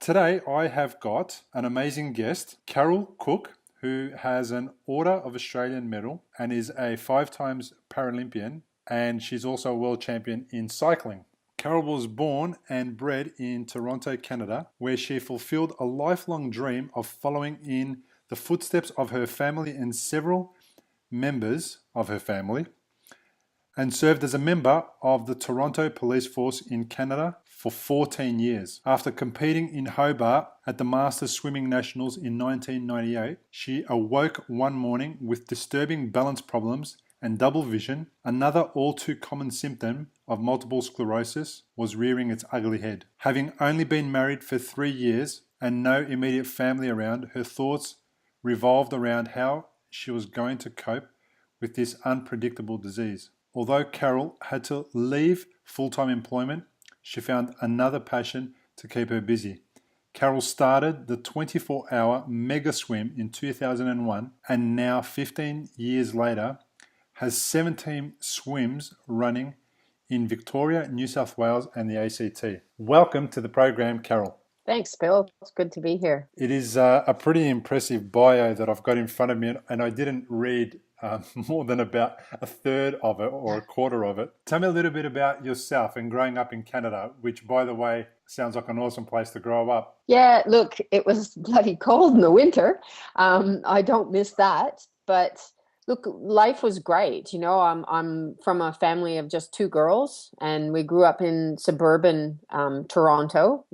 Today, I have got an amazing guest, Carol Cooke, who has an Order of Australian medal and is a 5 times Paralympian, and she's also a world champion in cycling. Carol was born and bred in Toronto, Canada, where she fulfilled a lifelong dream of following in the footsteps of her family and several members of her family, and served as a member of the Toronto Police Force in Canada for 14 years. After competing in Hobart at the Masters Swimming Nationals in 1998, she awoke one morning with disturbing balance problems and double vision. Another all too common symptom of multiple sclerosis was rearing its ugly head. Having only been married for 3 years and no immediate family around, her thoughts revolved around how she was going to cope with this unpredictable disease. Although Carol had to leave full-time employment, she found another passion to keep her busy. Carol started the 24-hour mega swim in 2001 and now 15 years later has 17 swims running in Victoria, New South Wales and the ACT. Welcome to the program, Carol. Thanks, Bill. It's good to be here. It is a pretty impressive bio that I've got in front of me, and I didn't read more than about a third of it or a quarter of it. Tell me a little bit about yourself and growing up in Canada, which, by the way, sounds like an awesome place to grow up. Yeah, look, it was bloody cold in the winter. I don't miss that. But look, life was great. You know, I'm from a family of just 2 girls, and we grew up in suburban Toronto,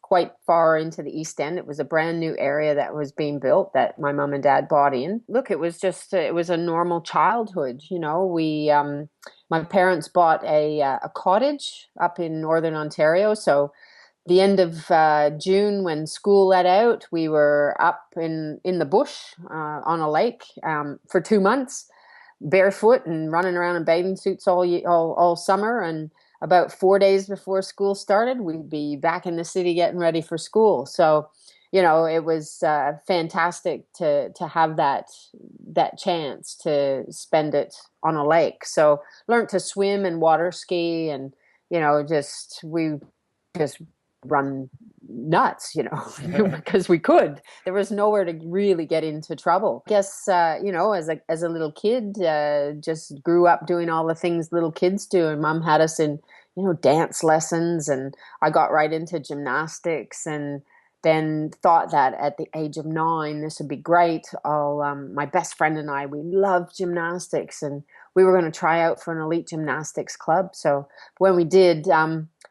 quite far into the East End. It was a brand new area that was being built that my mom and dad bought in. Look, it was just, it was a normal childhood. You know, my parents bought a cottage up in Northern Ontario. So the end of June, when school let out, we were up in the bush on a lake for 2 months, barefoot and running around in bathing suits all summer. And about 4 days before school started, we'd be back in the city getting ready for school. So, you know, it was fantastic to have that chance to spend it on a lake. So learned to swim and water ski, and, you know, we just run nuts, you know, because we could. There was nowhere to really get into trouble. I guess, you know, as a little kid, just grew up doing all the things little kids do. And mom had us in, you know, dance lessons, and I got right into gymnastics, and then thought that at the age of 9, this would be great. My best friend and I, we loved gymnastics, and we were going to try out for an elite gymnastics club. So when we did,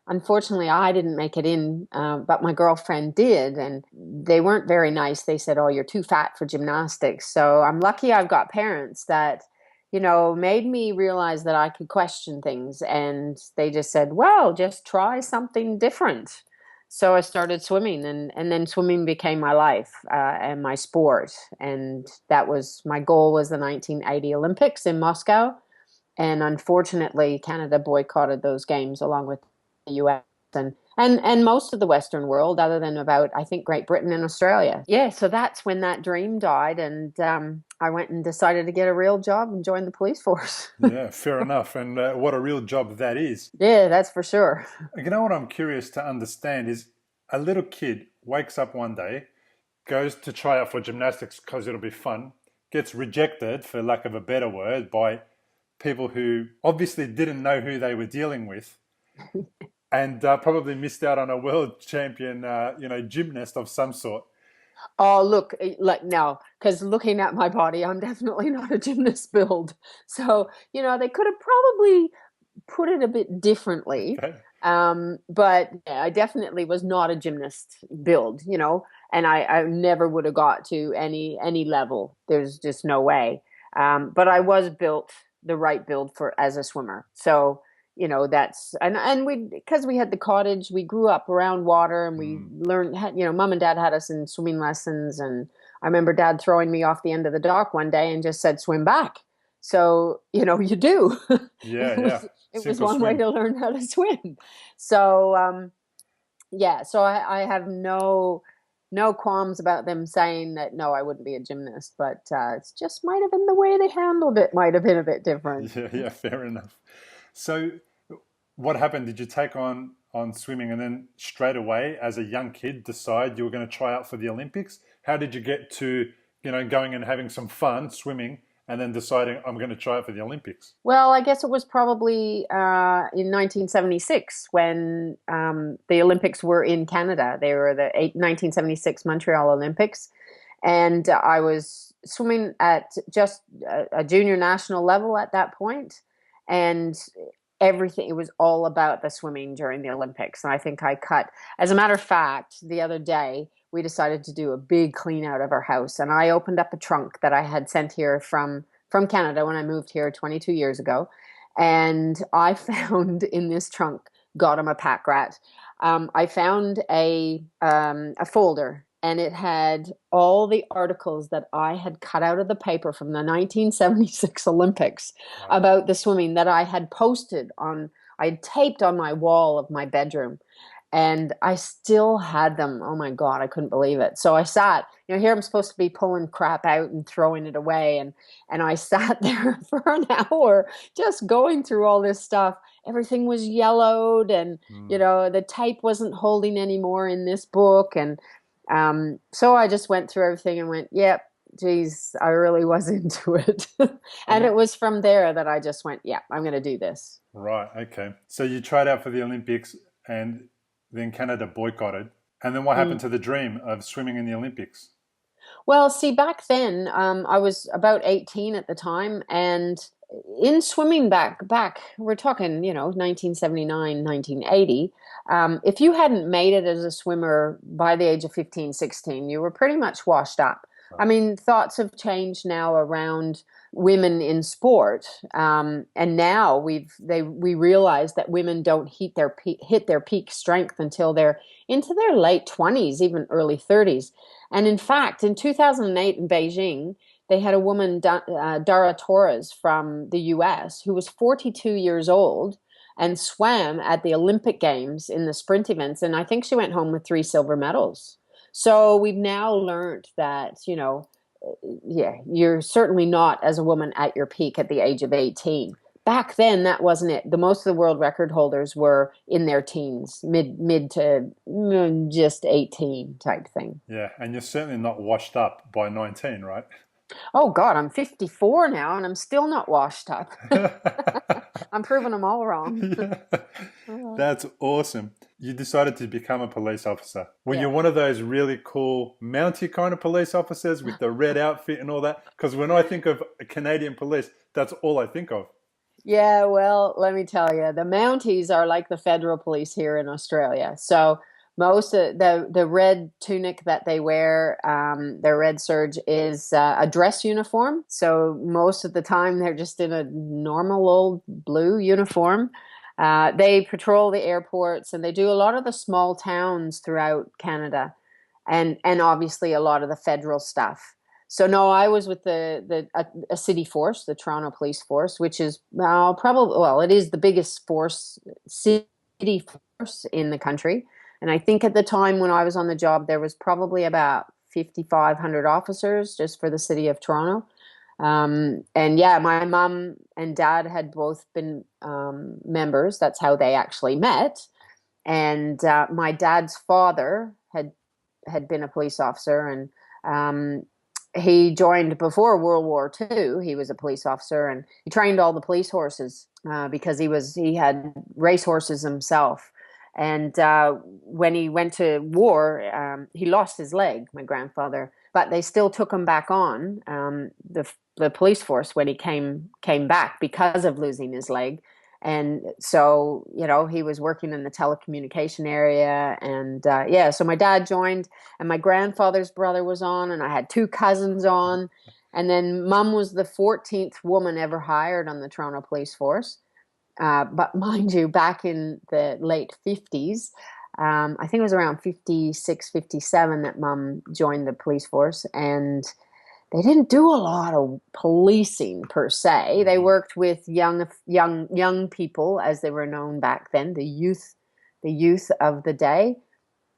unfortunately, I didn't make it in, but my girlfriend did, and they weren't very nice. They said, "Oh, you're too fat for gymnastics." So I'm lucky I've got parents that, you know, made me realize that I could question things, and they just said, "Well, just try something different." So I started swimming, and then swimming became my life and my sport. And that was my goal, was the 1980 Olympics in Moscow. And unfortunately, Canada boycotted those games along with the US and most of the Western world, other than about, I think, Great Britain and Australia. Yeah, so that's when that dream died, and I went and decided to get a real job and join the police force. Yeah, fair enough. And what a real job that is. Yeah, that's for sure. You know what I'm curious to understand is a little kid wakes up one day, goes to try out for gymnastics because it'll be fun, gets rejected, for lack of a better word, by people who obviously didn't know who they were dealing with. And probably missed out on a world champion, gymnast of some sort. Oh, look, like now, because looking at my body, I'm definitely not a gymnast build. So, you know, they could have probably put it a bit differently. Okay. But yeah, I definitely was not a gymnast build, you know, and I never would have got to any level. There's just no way. But I was built the right build as a swimmer. So, you know, that's, and because we had the cottage, we grew up around water, and we learned, you know, mom and dad had us in swimming lessons. And I remember dad throwing me off the end of the dock one day and just said, "Swim back." So, you know, you do. Yeah. It was one way to learn how to swim. So, so I have no qualms about them saying that, no, I wouldn't be a gymnast, but it's just might have been the way they handled it might have been a bit different. Yeah, fair enough. So what happened? Did you take on on swimming and then straight away as a young kid decide you were going to try out for the Olympics? How did you get to, going and having some fun swimming and then deciding I'm going to try out for the Olympics? Well, I guess it was probably in 1976 when the Olympics were in Canada. They were the 1976 Montreal Olympics. And I was swimming at just a junior national level at that point. And everything, it was all about the swimming during the Olympics. And I think I cut, as a matter of fact, the other day, we decided to do a big clean out of our house. And I opened up a trunk that I had sent here from Canada when I moved here 22 years ago. And I found in this trunk, God, I'm a pack rat. I found a folder, and it had all the articles that I had cut out of the paper from the 1976 Olympics about the swimming that I had posted on, I had taped on my wall of my bedroom. And I still had them. Oh my God, I couldn't believe it. So I sat, here I'm supposed to be pulling crap out and throwing it away. And I sat there for an hour just going through all this stuff. Everything was yellowed and, the tape wasn't holding anymore in this book. And so I just went through everything and went, yep, geez, I really was into it. And it was from there that I just went, yeah, I'm going to do this. Right. Okay. So you tried out for the Olympics and then Canada boycotted. And then what happened to the dream of swimming in the Olympics? Well, see, back then, I was about 18 at the time, and in swimming back, we're talking, 1979, 1980. If you hadn't made it as a swimmer by the age of 15, 16, you were pretty much washed up. I mean, thoughts have changed now around women in sport, and now we realize that women don't hit their peak strength until they're into their late 20s, even early 30s. And in fact, in 2008 in Beijing, they had a woman, Dara Torres from the US, who was 42 years old and swam at the Olympic Games in the sprint events, and I think she went home with 3 silver medals. So we've now learned that, you're certainly not as a woman at your peak at the age of 18. Back then, that wasn't it. The most of the world record holders were in their teens, mid to just 18 type thing. Yeah, and you're certainly not washed up by 19, right? Oh God, I'm 54 now and I'm still not washed up. I'm proving them all wrong. Yeah. That's awesome. You decided to become a police officer. Were you one of those really cool Mountie kind of police officers with the red outfit and all that? Because when I think of Canadian police, that's all I think of. Yeah, well, let me tell you, the Mounties are like the federal police here in Australia. So most of the red tunic that they wear, their red serge, is a dress uniform. So most of the time they're just in a normal old blue uniform. They patrol the airports and they do a lot of the small towns throughout Canada, and obviously a lot of the federal stuff. So no, I was with a city force, the Toronto Police Force, which is it is the biggest city force in the country. And I think at the time when I was on the job, there was probably about 5,500 officers just for the city of Toronto. And yeah, my mom and dad had both been members. That's how they actually met. And my dad's father had been a police officer, and he joined before World War II. He was a police officer, and he trained all the police horses because he had race horses himself. And when he went to war, he lost his leg, my grandfather, but they still took him back on the police force when he came back because of losing his leg. And so, he was working in the telecommunication area. And so my dad joined, and my grandfather's brother was on, and I had 2 cousins on. And then mom was the 14th woman ever hired on the Toronto Police Force. But mind you, back in the late 50s, I think it was around 56, 57 that mom joined the police force. And they didn't do a lot of policing per se. They worked with young people, as they were known back then, the youth of the day.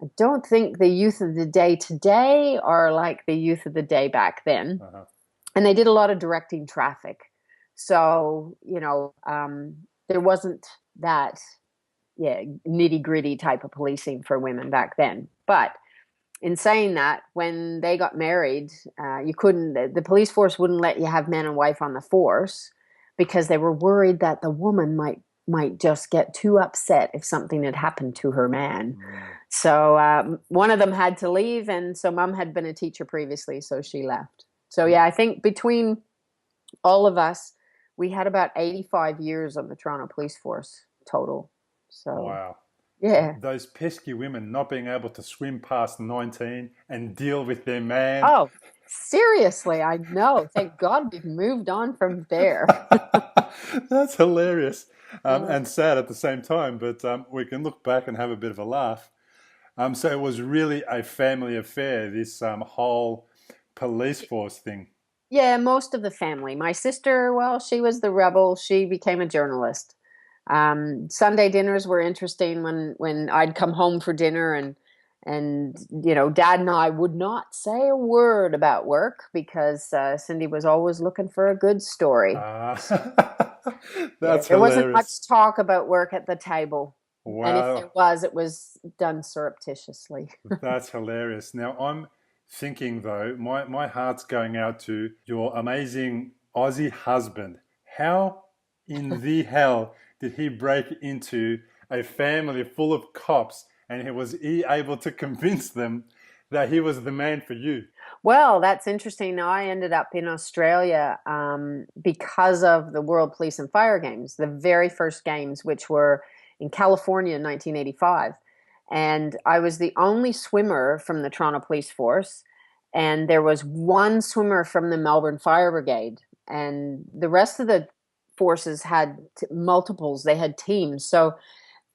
I don't think the youth of the day today are like the youth of the day back then. Uh-huh. And they did a lot of directing traffic. So, there wasn't that yeah, nitty gritty type of policing for women back then. But in saying that, when they got married, you couldn't, the police force wouldn't let you have man and wife on the force because they were worried that the woman might just get too upset if something had happened to her man. So one of them had to leave, and so mom had been a teacher previously, so she left. So yeah, I think between all of us, we had about 85 years of the Toronto Police Force total. So Wow. yeah. Those pesky women not being able to swim past 19 and deal with their man. Oh, seriously, I know. Thank God we've moved on from there. That's hilarious Yeah. and sad at the same time, but we can look back and have a bit of a laugh. So it was really a family affair, this whole police force thing. Yeah, most of the family. My sister, well, she was the rebel. She became a journalist. Sunday dinners were interesting when I'd come home for dinner and Dad and I would not say a word about work because Cindy was always looking for a good story. Uh, Yeah, that's there wasn't hilarious. much talk about work at the table, and if there Wow, was, it was done surreptitiously. that's hilarious. Now I'm thinking though, my heart's going out to your amazing Aussie husband. How in the hell did he break into a family full of cops and was he able to convince them that he was the man for you? Well, that's interesting. Now, I ended up in Australia because of the World Police and Fire Games, the very first games, which were in California in 1985. And I was the only swimmer from the Toronto Police Force. And there was one swimmer from the Melbourne Fire Brigade. And the rest of the forces had multiples, they had teams. So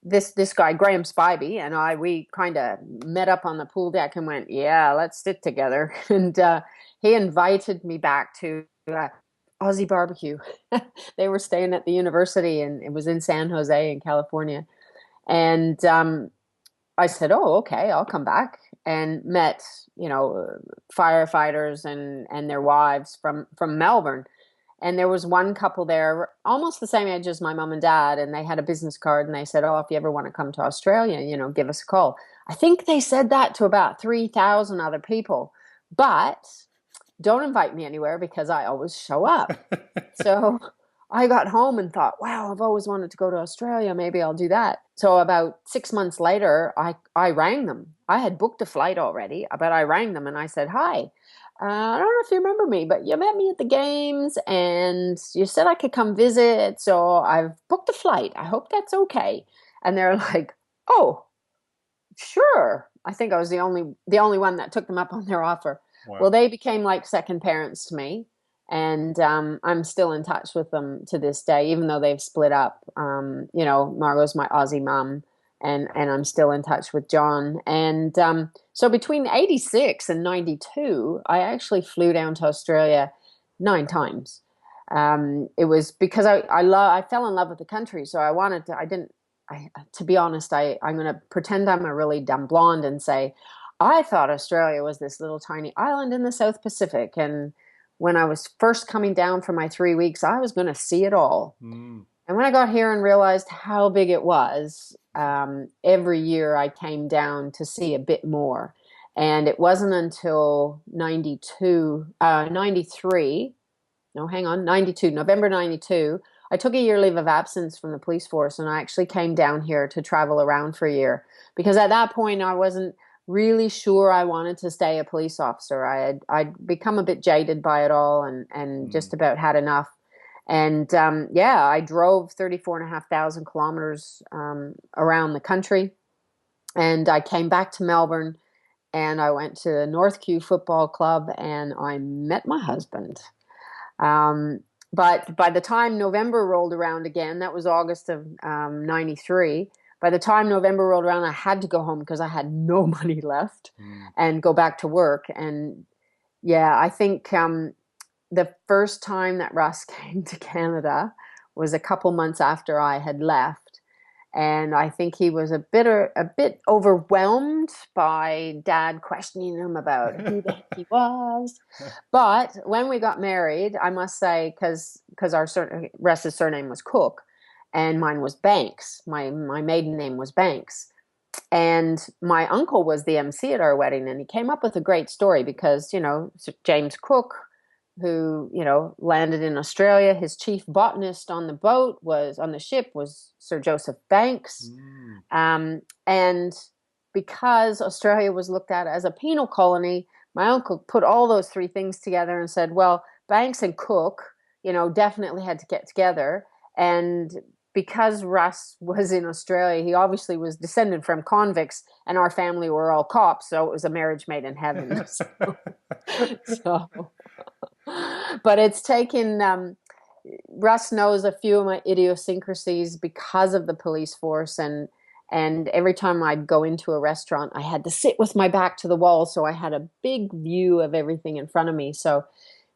this guy Graham Spivey and we kind of met up on the pool deck and went, yeah, let's sit together. And he invited me back to Aussie barbecue. They were staying at the university, and it was in San Jose in California. And I said, oh, okay, I'll come back. And met firefighters and their wives from Melbourne. And there was one couple there, almost the same age as my mom and dad, and they had a business card and they said, oh, if you ever want to come to Australia, give us a call. I think they said that to about 3,000 other people, but don't invite me anywhere because I always show up. So I got home and thought, wow, I've always wanted to go to Australia. Maybe I'll do that. So about 6 months later, I rang them. I had booked a flight already, but I rang them and I said, hi. I don't know if you remember me, but you met me at the games and you said I could come visit. So I've booked a flight. I hope that's okay. And they're like, oh, sure. I think I was the only one that took them up on their offer. Well, Wow. they became like second parents to me. And I'm still in touch with them to this day, even though they've split up. Margot's my Aussie mum, and I'm still in touch with John. And so between 86 and 92, I actually flew down to Australia 9 times. It was because I fell in love with the country, so I wanted to. To be honest, I'm going to pretend I'm a really dumb blonde and say I thought Australia was this little tiny island in the South Pacific, and when I was first coming down for my 3 weeks, I was going to see it all. Mm. And when I got here and realized how big it was, every year I came down to see a bit more. And it wasn't until 93, no, hang on, 92, November 92, I took a year leave of absence from the police force and I actually came down here to travel around for a year. Because at that point, I wasn't really sure I wanted to stay a police officer. I'd become a bit jaded by it all and just Mm. about had enough. And I drove 34,500 kilometers around the country. And I came back to Melbourne and I went to the North Q Football Club and I met my husband. Um, but by the time November rolled around again, that was August of 93. By the time November rolled around, I had to go home because I had no money left Mm. and go back to work. And yeah, I think the first time that Russ came to Canada was a couple months after I had left. And I think he was a bit overwhelmed by Dad questioning him about who the heck he was. But when we got married, I must say, because Russ's surname was Cooke, and mine was Banks. My maiden name was Banks. And my uncle was the MC at our wedding, and he came up with a great story because, James Cooke, who, landed in Australia, his chief botanist on the ship was Sir Joseph Banks. And because Australia was looked at as a penal colony, my uncle put all those three things together and said, well, Banks and Cooke, definitely had to get together. And because Russ was in Australia, he obviously was descended from convicts, and our family were all cops, so it was a marriage made in heaven. So but it's taken, Russ knows a few of my idiosyncrasies because of the police force, and every time I'd go into a restaurant, I had to sit with my back to the wall, so I had a big view of everything in front of me. So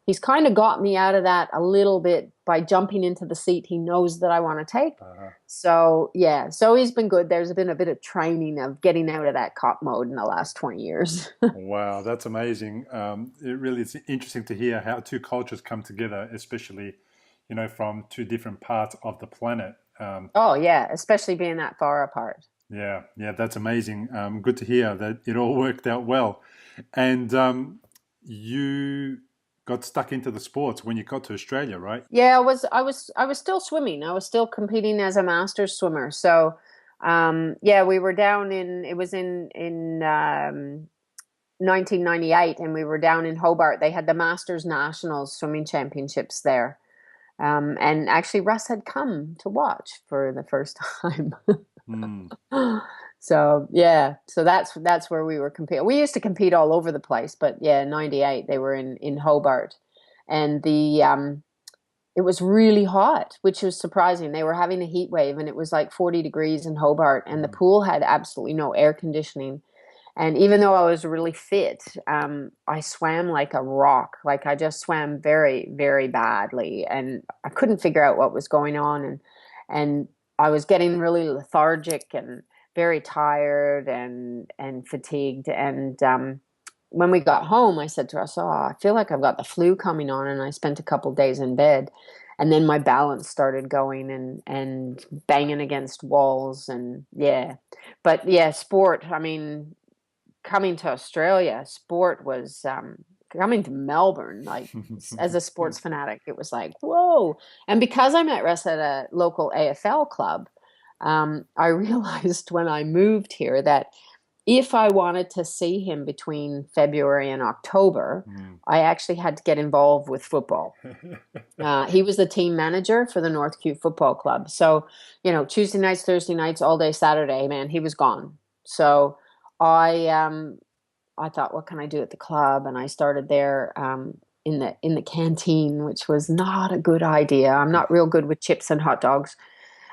he's kind of got me out of that a little bit by jumping into the seat he knows that I want to take. So, yeah, so he's been good. There's been a bit of training of getting out of that cop mode in the last 20 years. Wow, that's amazing. It really is interesting to hear how two cultures come together, especially, from two different parts of the planet. Oh, yeah, especially being that far apart. Yeah, that's amazing. Good to hear that it all worked out well. And you got stuck into the sports when you got to Australia, right? Yeah, I was still swimming. I was still competing as a masters swimmer. So, we were down it was in 1998, and we were down in Hobart. They had the Masters Nationals swimming championships there. And actually Russ had come to watch for the first time. So that's where we were competing. We used to compete all over the place, but yeah, in 98 they were in Hobart, and it was really hot, which was surprising. They were having a heat wave, and it was like 40 degrees in Hobart, and the pool had absolutely no air conditioning. And even though I was really fit, I swam like a rock. Like I just swam very, very badly, and I couldn't figure out what was going on, and I was getting really lethargic and very tired and fatigued. And when we got home, I said to us, "Oh, I feel like I've got the flu coming on," and I spent a couple days in bed. And then my balance started going and banging against walls, and yeah. But yeah, sport, I mean, coming to Australia, sport was coming to Melbourne, like as a sports fanatic, it was like, whoa. And because I met Russ at a local AFL club, I realized when I moved here that if I wanted to see him between February and October, I actually had to get involved with football. He was the team manager for the North Cute Football Club. So, Tuesday nights, Thursday nights, all day Saturday, man, he was gone. So I thought, what can I do at the club? And I started there in the canteen, which was not a good idea. I'm not real good with chips and hot dogs.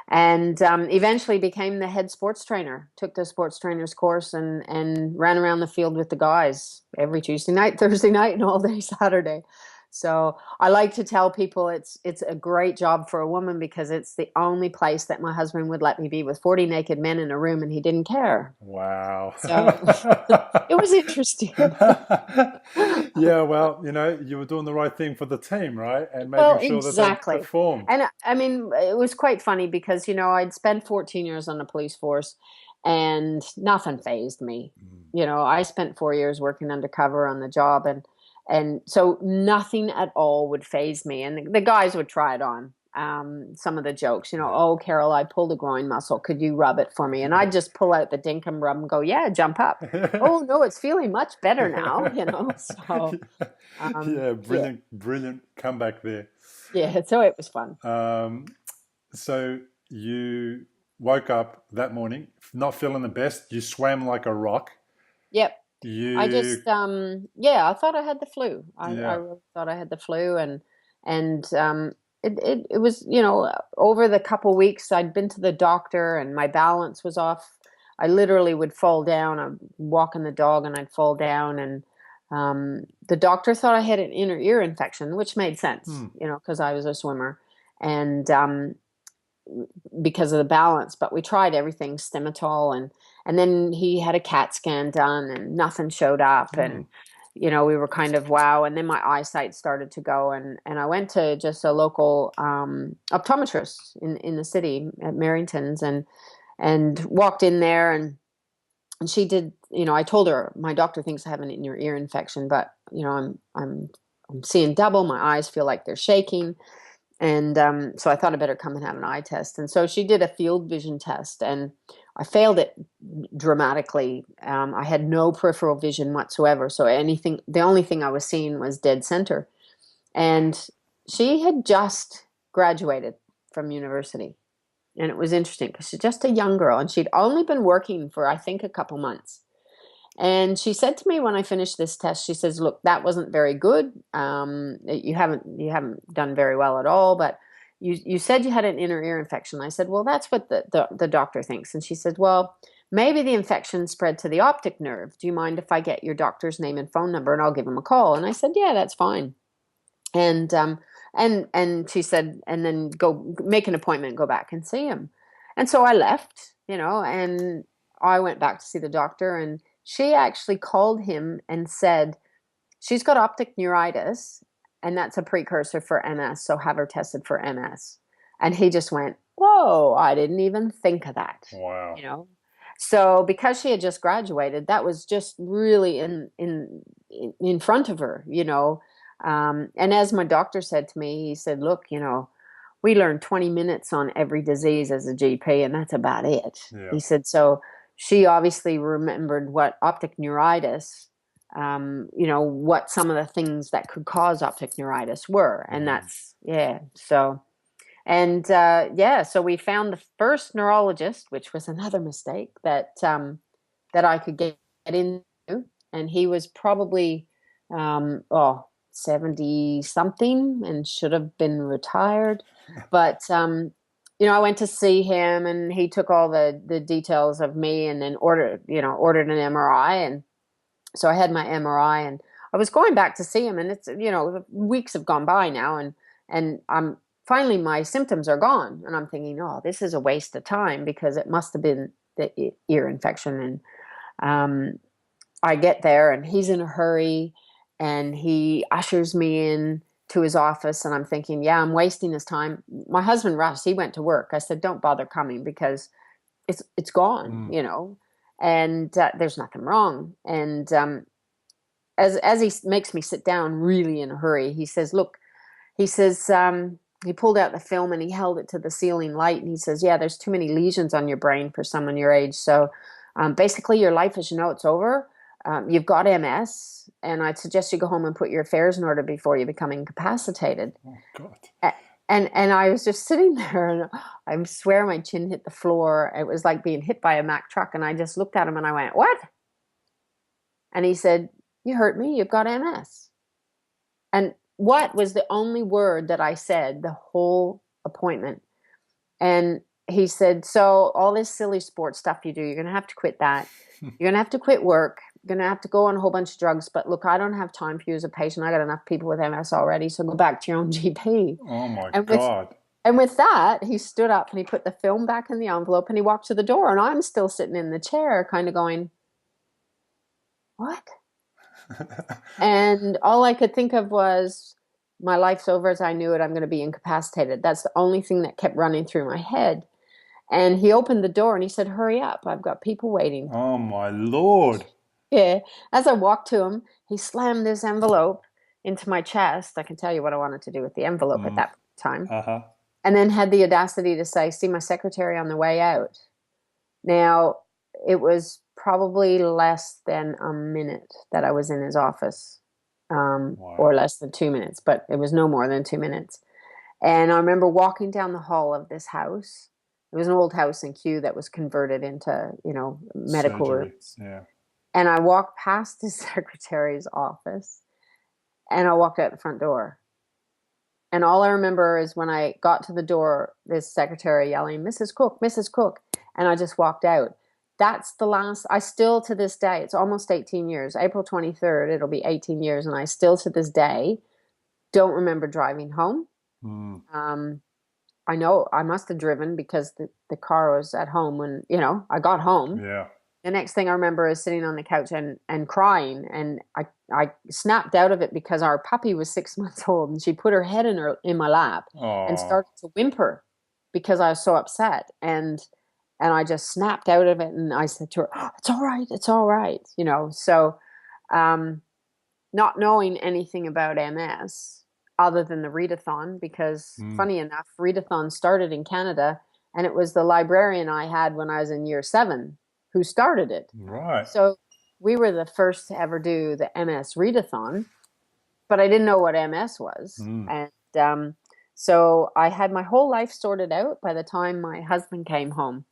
And eventually became the head sports trainer, took the sports trainer's course, and ran around the field with the guys every Tuesday night, Thursday night, and all day Saturday. So I like to tell people it's a great job for a woman because it's the only place that my husband would let me be with 40 naked men in a room, and he didn't care. Wow. So it was interesting. Yeah, well, you were doing the right thing for the team, right? And making sure exactly. that they performed. And I mean, it was quite funny because, I'd spent 14 years on the police force and nothing fazed me. I spent 4 years working undercover on the job, and so nothing at all would faze me. And the guys would try it on. Some of the jokes, "Oh, Carol, I pulled a groin muscle. Could you rub it for me?" And I'd just pull out the dinkum rub and go, "Yeah, jump up." "Oh, no, it's feeling much better now," So, yeah, brilliant comeback there. Yeah, so it was fun. So you woke up that morning, not feeling the best. You swam like a rock. Yep. I just, I thought I had the flu. I really thought I had the flu, and it was, over the couple weeks I'd been to the doctor and my balance was off. I literally would fall down. I'm walking the dog and I'd fall down, and the doctor thought I had an inner ear infection, which made sense, because I was a swimmer, and because of the balance. But we tried everything, Stematol, and then he had a CAT scan done and nothing showed up. And we were kind of wow. And then my eyesight started to go, and I went to just a local optometrist in the city at Merrington's, and walked in there, and she did. I told her my doctor thinks I have an inner ear infection, but I'm seeing double. My eyes feel like they're shaking. And so I thought I better come and have an eye test. And so she did a field vision test, and I failed it dramatically. I had no peripheral vision whatsoever. So the only thing I was seeing was dead center. And she had just graduated from university. And it was interesting because she's just a young girl, and she'd only been working for, I think, a couple months. And she said to me when I finished this test, she says, "Look, that wasn't very good. You haven't done very well at all. But you said you had an inner ear infection." I said, "Well, that's what the doctor thinks." And she said, "Well, maybe the infection spread to the optic nerve. Do you mind if I get your doctor's name and phone number, and I'll give him a call?" And I said, "Yeah, that's fine." And and she said, "And then go make an appointment, go back and see him." And so I left, and I went back to see the doctor, and she actually called him and said, "She's got optic neuritis, and that's a precursor for MS, so have her tested for MS." And he just went, "Whoa, I didn't even think of that." Wow. So because she had just graduated, that was just really in front of her. And as my doctor said to me, he said, "Look, we learn 20 minutes on every disease as a GP, and that's about it." Yeah. He said, so she obviously remembered what optic neuritis, what some of the things that could cause optic neuritis were. And that's, yeah. So, and so we found the first neurologist, which was another mistake that I could get into. And he was probably, 70 something and should have been retired. But, I went to see him, and he took all the details of me, and then ordered an MRI. And so I had my MRI, and I was going back to see him, and it's, weeks have gone by now, and I'm finally, my symptoms are gone. And I'm thinking, oh, this is a waste of time, because it must have been the ear infection. And I get there, and he's in a hurry, and he ushers me in to his office, and I'm thinking, yeah, I'm wasting his time. My husband, Russ, he went to work. I said, "Don't bother coming, because it's gone, and there's nothing wrong." And as he makes me sit down really in a hurry, he says, "Look," he says, he pulled out the film and he held it to the ceiling light, and he says, "Yeah, there's too many lesions on your brain for someone your age. So basically your life as you know it's over. You've got MS, and I'd suggest you go home and put your affairs in order before you become incapacitated." Oh, God. And I was just sitting there, and I swear my chin hit the floor. It was like being hit by a Mack truck. And I just looked at him and I went, "What?" And he said, "You hurt me. You've got MS." And what was the only word that I said the whole appointment? And he said, "So all this silly sports stuff you do, you're going to have to quit that. You're going to have to quit work. You're going to have to go on a whole bunch of drugs. But look, I don't have time for you as a patient. I got enough people with MS already. So go back to your own GP." Oh, my And God. And with that, he stood up and he put the film back in the envelope, and he walked to the door. And I'm still sitting in the chair kind of going, "What?" And all I could think of was, my life's over as I knew it. I'm going to be incapacitated. That's the only thing that kept running through my head. And he opened the door and he said, "Hurry up. I've got people waiting." Oh, my Lord. Yeah. As I walked to him, he slammed this envelope into my chest. I can tell you what I wanted to do with the envelope at that time. Uh-huh. And then had the audacity to say, "See my secretary on the way out." Now, it was probably less than a minute that I was in his office, or less than 2 minutes, but it was no more than 2 minutes. And I remember walking down the hall of this house. It was an old house in Kew that was converted into, medical rooms. Yeah. And I walked past his secretary's office, and I walked out the front door. And all I remember is when I got to the door, this secretary yelling, "Mrs. Cooke, Mrs. Cooke." And I just walked out. That's the last, I still to this day, it's almost 18 years, April 23rd, it'll be 18 years. And I still to this day don't remember driving home. I know I must have driven, because the car was at home when, I got home. Yeah. the next thing I remember is sitting on the couch and crying. And I snapped out of it because our puppy was 6 months old, and she put her head in my lap and Oh, started to whimper because I was so upset. And I just snapped out of it, and I said to her, "Oh, it's all right, it's all right," you know. So, um, not knowing anything about MS other than the readathon, because mm, funny enough, readathon started in Canada, and it was the librarian I had when I was in year 7 who started it. right. So we were the first to ever do the MS readathon, but I didn't know what MS was. Mm, And so I had my whole life sorted out by the time my husband came home.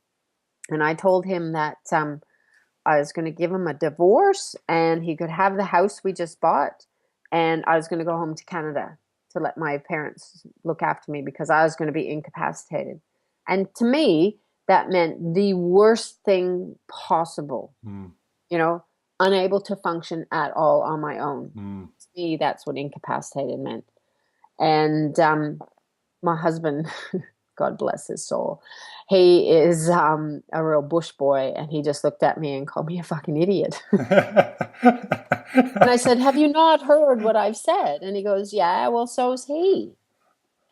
And I told him that I was going to give him a divorce and he could have the house we just bought. And I was going to go home to Canada to let my parents look after me because I was going to be incapacitated. And to me, that meant the worst thing possible, mm, you know, unable to function at all on my own. mm. To me, that's what incapacitated meant. And my husband, God bless his soul, he is a real bush boy, and he just looked at me and called me a fucking idiot. And I said, "Have you not heard what I've said?" And he goes, "Yeah, well, so's he.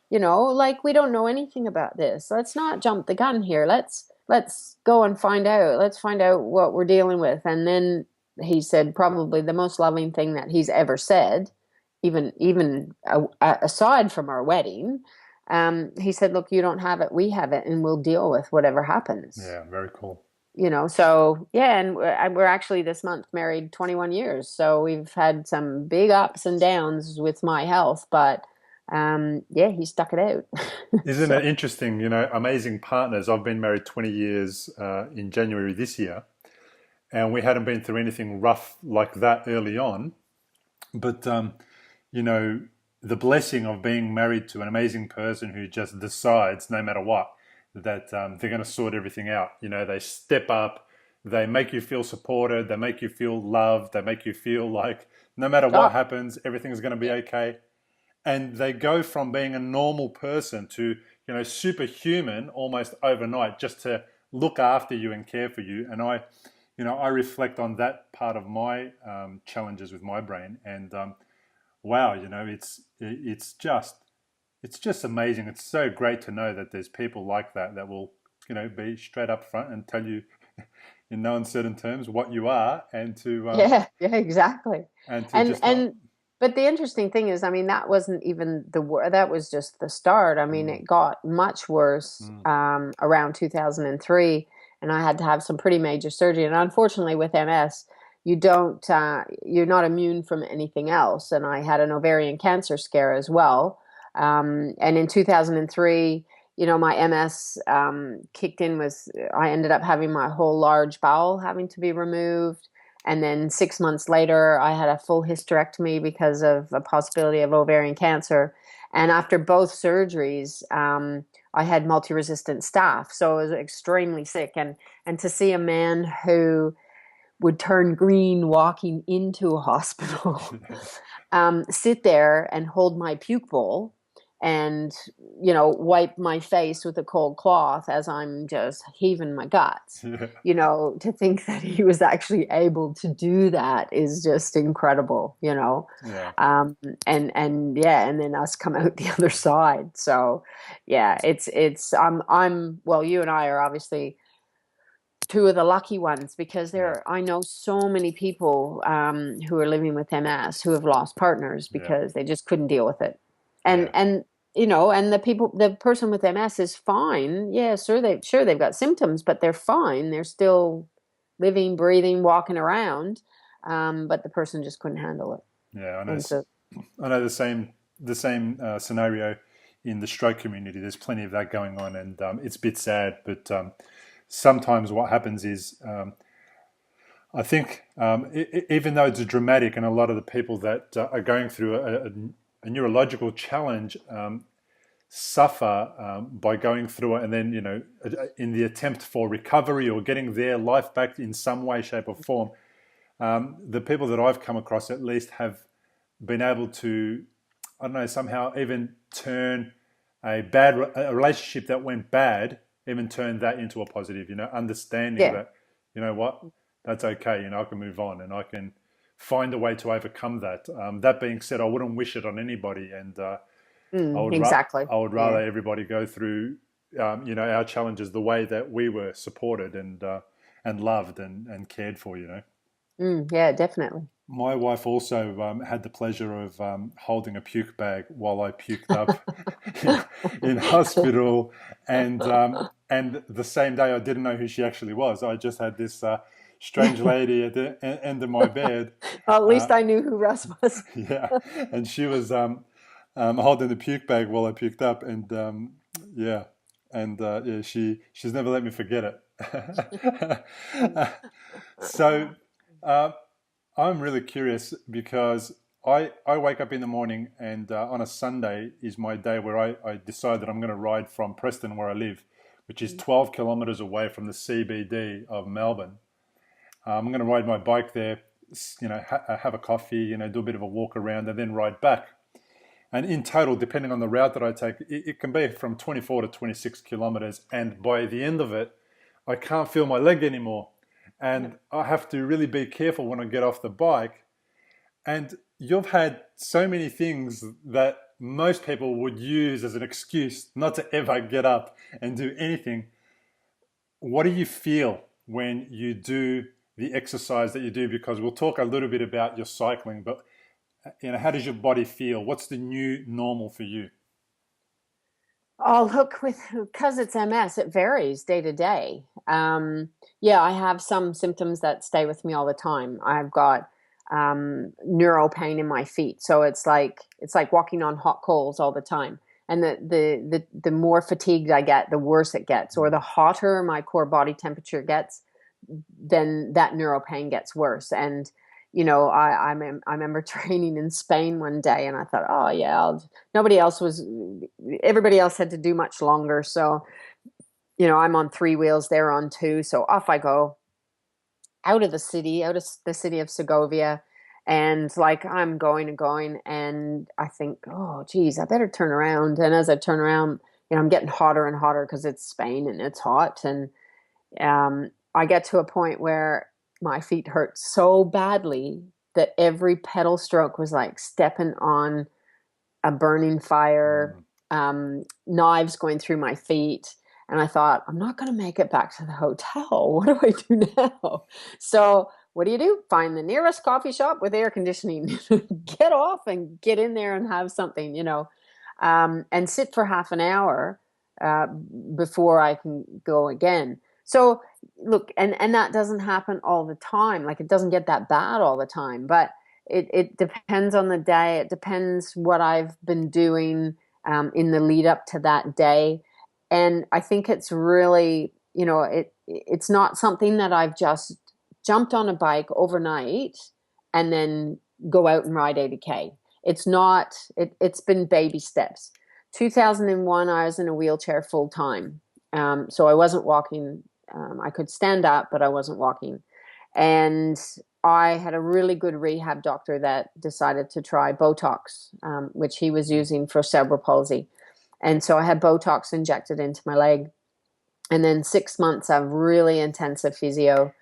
You know, like we don't know anything about this. Let's not jump the gun here. Let's go and find out. Let's find out what we're dealing with." And then he said probably the most loving thing that he's ever said, even aside from our wedding. He said, "Look, you don't have it, we have it, and we'll deal with whatever happens." Yeah, very cool. You know, so yeah, and we're actually this month married 21 years. So we've had some big ups and downs with my health, but yeah, he stuck it out. Isn't So it interesting? You know, amazing partners. I've been married 20 years in January this year, and we hadn't been through anything rough like that early on. But, you know, the blessing of being married to an amazing person who just decides, no matter what, that they're going to sort everything out. You know, they step up, they make you feel supported, they make you feel loved, they make you feel like no matter what oh, happens, everything's going to be okay. And they go from being a normal person to, you know, superhuman almost overnight, just to look after you and care for you. And you know, I reflect on that part of my challenges with my brain, and wow, you know, it's just amazing. It's so great to know that there's people like that that will, you know, be straight up front and tell you in no uncertain terms what you are, yeah, yeah, exactly. and to And just not. and but the interesting thing is, I mean, that wasn't even that was just the start. I mean, Mm, it got much worse mm, around 2003, and I had to have some pretty major surgery. And unfortunately, with MS, you're not immune from anything else. And I had an ovarian cancer scare as well. And in 2003, you know, my MS kicked in. Was I ended up having my whole large bowel having to be removed. And then 6 months later, I had a full hysterectomy because of a possibility of ovarian cancer. And after both surgeries, I had multi-resistant staph, so I was extremely sick. And to see a man who would turn green walking into a hospital, sit there and hold my puke bowl and, you know, wipe my face with a cold cloth as I'm just heaving my guts. yeah, You know, to think that he was actually able to do that is just incredible, you know. yeah, Um, and yeah, and then us come out the other side. So yeah, it's I'm well, you and I are obviously two of the lucky ones because yeah, I know so many people who are living with MS who have lost partners yeah, because they just couldn't deal with it. And yeah, you know, and the person with MS is fine. Yeah, sure they've got symptoms, but they're fine. They're still living, breathing, walking around. But the person just couldn't handle it. yeah. And so I know the same scenario in the stroke community. There's plenty of that going on, and it's a bit sad. But sometimes what happens is, I think, even though it's dramatic, and a lot of the people that are going through a neurological challenge suffer by going through it, and then, you know, in the attempt for recovery or getting their life back in some way, shape, or form, the people that I've come across at least have been able to, I don't know, somehow even turn a relationship that went bad, even turn that into a positive. You know, understanding yeah, that, you know what, that's okay. I can move on and I can find a way to overcome that. That being said, I wouldn't wish it on anybody, and Exactly. I would Yeah. rather everybody go through our challenges the way that we were supported and loved and cared for. Yeah, definitely. My wife also had the pleasure of holding a puke bag while I puked up in hospital, and the same day I didn't know who she actually was. I just had this strange lady at the end of my bed. Well, at Uh, least I knew who Russ was. yeah, and she was holding the puke bag while I puked up, and yeah, and yeah, she's never let me forget it. So. Uh, I'm really curious because I wake up in the morning and on a Sunday is my day where I decide that I'm going to ride from Preston, where I live, which is 12 kilometers away from the CBD of Melbourne. I'm going to ride my bike there, have a coffee, do a bit of a walk around and then ride back. And in total, depending on the route that I take, it can be from 24 to 26 kilometers. And by the end of it, I can't feel my leg anymore. And I have to really be careful when I get off the bike. And you've had so many things that most people would use as an excuse not to ever get up and do anything. What do you feel when you do the exercise that you do? Because we'll talk a little bit about your cycling, but how does your body feel? What's the new normal for you? Oh, look, because it's MS, it varies day to day. Yeah, I have some symptoms that stay with me all the time. I've got neural pain in my feet, so it's like walking on hot coals all the time. And the more fatigued I get, the worse it gets, or the hotter my core body temperature gets, then that neural pain gets worse. And I remember training in Spain one day, and I thought, oh yeah, everybody else had to do much longer. So, I'm on three wheels, they're on two. So off I go out of the city of Segovia. And like I'm going and going, and I think, oh, geez, I better turn around. And as I turn around, I'm getting hotter and hotter because it's Spain and it's hot. And I get to a point where my feet hurt so badly that every pedal stroke was like stepping on a burning fire, Mm. knives going through my feet. And I thought, I'm not going to make it back to the hotel. What do I do now? So, what do? Find the nearest coffee shop with air conditioning. Get off and get in there and have something, and sit for half an hour uh, before I can go again. So, look, and that doesn't happen all the time. Like it doesn't get that bad all the time, but it depends on the day. It depends what I've been doing in the lead up to that day. And I think it's really, it's not something that I've just jumped on a bike overnight and then go out and ride 80K. It's not, it's been baby steps. 2001, I was in a wheelchair full time. So I wasn't walking. I could stand up, but I wasn't walking. And I had a really good rehab doctor that decided to try Botox, which he was using for cerebral palsy. And so I had Botox injected into my leg. And then 6 months of really intensive physio,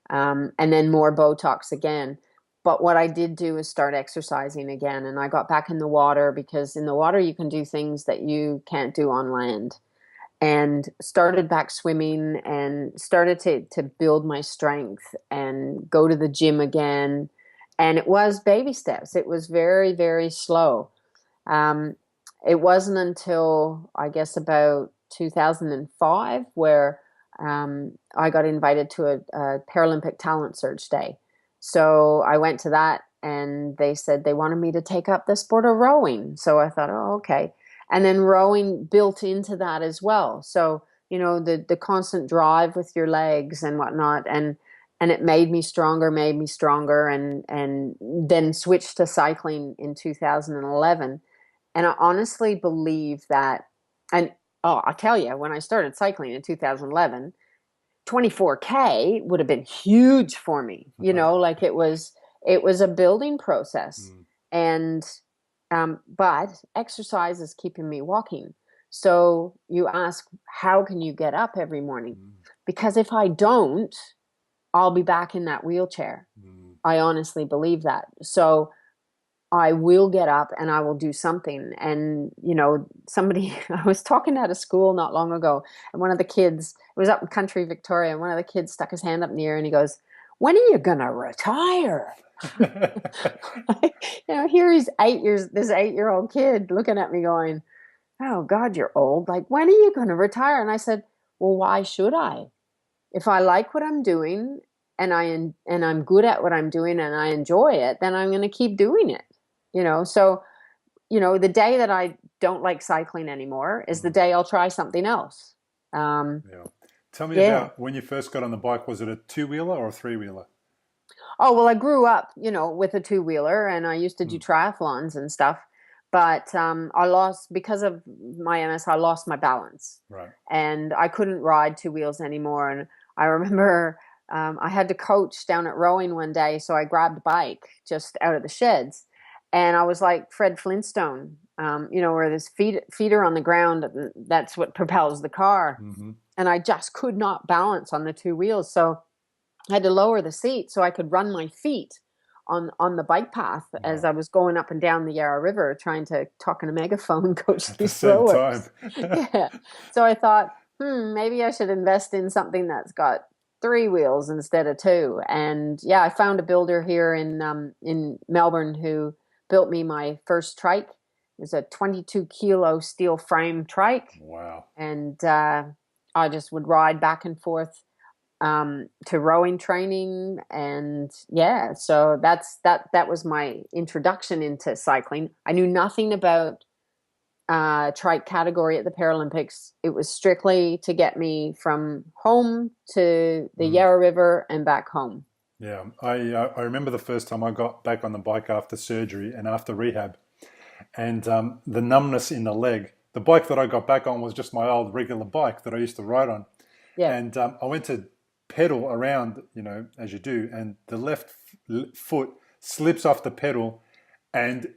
and then more Botox again. But what I did do is start exercising again. And I got back in the water because in the water you can do things that you can't do on land. And started back swimming and started to build my strength and go to the gym again. And it was baby steps. It was very, very slow. Um, it wasn't until I guess about 2005 where I got invited to a Paralympic talent search day. So I went to that and they said they wanted me to take up the sport of rowing. So I thought, oh, okay. And then rowing built into that as well. So, the constant drive with your legs and whatnot. And it made me stronger, and then switched to cycling in 2011. And I honestly believe that, and I'll tell you, when I started cycling in 2011, 24K would have been huge for me. Like it was a building process. Mm. And but exercise is keeping me walking. So you ask, how can you get up every morning? Mm. Because if I don't, I'll be back in that wheelchair. Mm. I honestly believe that. So I will get up and I will do something. And, somebody, I was talking at a school not long ago, and one of the kids, it was up in country Victoria, and one of the kids stuck his hand up in the air and he goes, "When are you going to retire?" Here he's 8 years, this 8-year-old kid looking at me going, "Oh God, you're old. Like, when are you going to retire?" And I said, "Well, why should I? If I like what I'm doing and I'm good at what I'm doing and I enjoy it, then I'm going to keep doing it." So, the day that I don't like cycling anymore is the Mm. day I'll try something else. Um, Yeah. Tell me yeah. about when you first got on the bike. Was it a two-wheeler or a three-wheeler? Oh, well, I grew up, with a two-wheeler, and I used to do Mm. triathlons and stuff. But I lost, because of my MS, I lost my balance, Right. and I couldn't ride two wheels anymore. And I remember I had to coach down at rowing one day, so I grabbed a bike just out of the sheds, and I was like Fred Flintstone, where this feet are on the ground, and that's what propels the car. Hmm. And I just could not balance on the two wheels, so I had to lower the seat so I could run my feet on the bike path as Wow. I was going up and down the Yarra River trying to talk in a megaphone coach At the these same time. rowers. Yeah. So I thought, maybe I should invest in something that's got three wheels instead of two. And yeah, I found a builder here in Melbourne who built me my first trike. It was a 22-kilo steel frame trike, Wow. and I just would ride back and forth to rowing training. And yeah, so that was my introduction into cycling. I knew nothing about trike category at the Paralympics. It was strictly to get me from home to the Mm. Yarra River and back home. Yeah. I remember the first time I got back on the bike after surgery and after rehab, and the numbness in the leg. The bike that I got back on was just my old regular bike that I used to ride on. Yeah. And I went to pedal around, as you do, and the left foot slips off the pedal and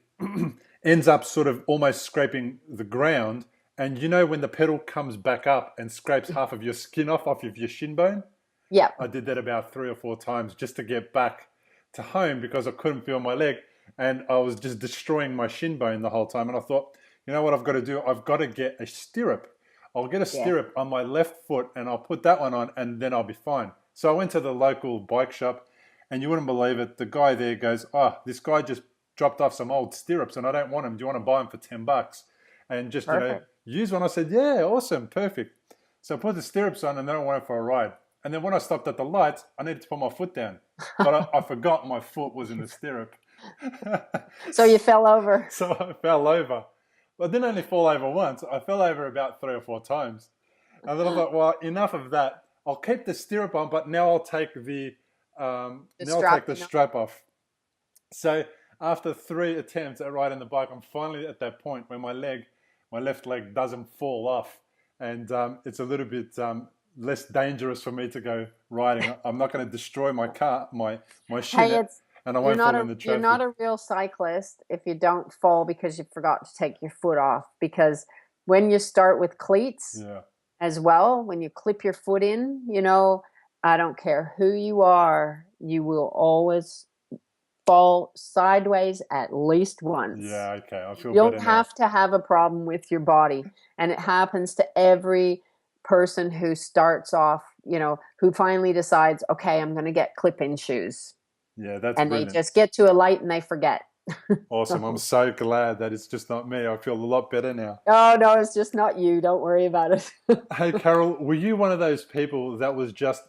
ends up sort of almost scraping the ground. And when the pedal comes back up and scrapes half of your skin off of your shin bone? Yeah. I did that about 3 or 4 times just to get back to home because I couldn't feel my leg and I was just destroying my shin bone the whole time. And I thought, you know what I've got to do? I've got to get a stirrup. I'll get a Yeah. stirrup on my left foot and I'll put that one on and then I'll be fine. So I went to the local bike shop and you wouldn't believe it. The guy there goes, "Oh, this guy just dropped off some old stirrups and I don't want them. Do you want to buy them for $10 and just, Perfect. use one?" I said, "Yeah, awesome, perfect." So I put the stirrups on and then I went for a ride. And then when I stopped at the lights, I needed to put my foot down. But I forgot my foot was in the stirrup. So you fell over. So I fell over. But I didn't only fall over once, I fell over about 3 or 4 times. And then I thought, well, enough of that. I'll keep the stirrup on, but now I'll take the The now I'll take strap, the strap off. So after 3 attempts at riding the bike, I'm finally at that point where my left leg doesn't fall off, and it's a little bit less dangerous for me to go riding. I'm not going to destroy my car, my Hey, shin, and I you're won't not fall in a the you're not traffic. a real cyclist if you don't fall because you forgot to take your foot off. Because when you start with cleats Yeah, as well, when you clip your foot in, I don't care who you are, you will always fall sideways at least once. yeah, okay. I You feel don't better now. have to have a problem with your body. And it happens to every person who starts off, who finally decides, okay, I'm going to get clip-in shoes. Yeah, that's And they brilliant. just get to a light and they forget. Awesome. I'm So, so glad that it's just not me. I feel a lot better now. oh, no, it's just not you. Don't worry about it. Hey, Carol, were you one of those people that was just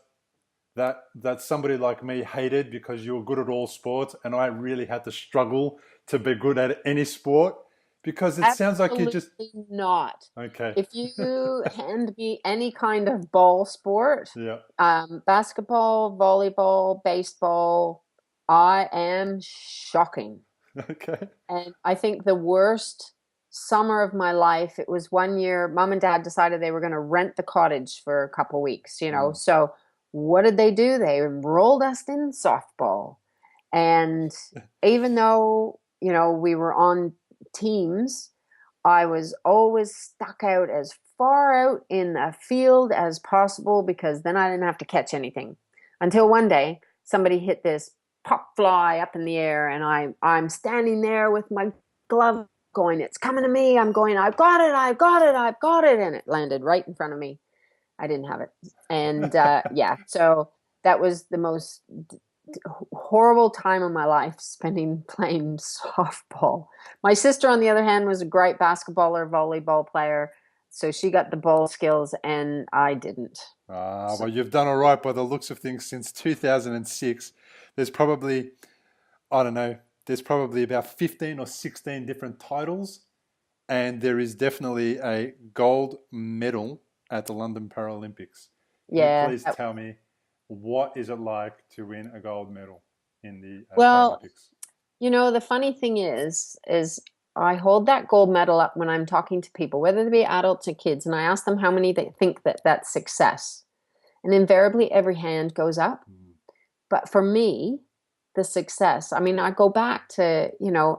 that somebody like me hated because you were good at all sports and I really had to struggle to be good at any sport? Because it sounds like you just Absolutely not. okay. If you hand me any kind of ball sport, Yeah. basketball, volleyball, baseball, I am shocking. Okay. And I think the worst summer of my life, it was one year, mom and dad decided they were going to rent the cottage for a couple weeks, Mm. So what did they do? They enrolled us in softball. And even though, we were on teams, I was always stuck out as far out in the field as possible because then I didn't have to catch anything. until one day somebody hit this pop fly up in the air, and I'm standing there with my glove going, it's coming to me. I'm going, I've got it, I've got it, I've got it. And it landed right in front of me. I didn't have it. And yeah, so that was the most horrible time of my life spending playing softball. My sister, on the other hand, was a great basketballer, volleyball player. So she got the ball skills and I didn't. Well, you've done all right by the looks of things since 2006. There's probably, I don't know, there's probably about 15 or 16 different titles, and there is definitely a gold medal at the London Paralympics. Can you Yeah. please tell me, what is it like to win a gold medal in the Well, Paralympics? the funny thing is I hold that gold medal up when I'm talking to people, whether they be adults or kids, and I ask them how many they think that that's success. And invariably every hand goes up. But for me, the success, I mean, I go back to,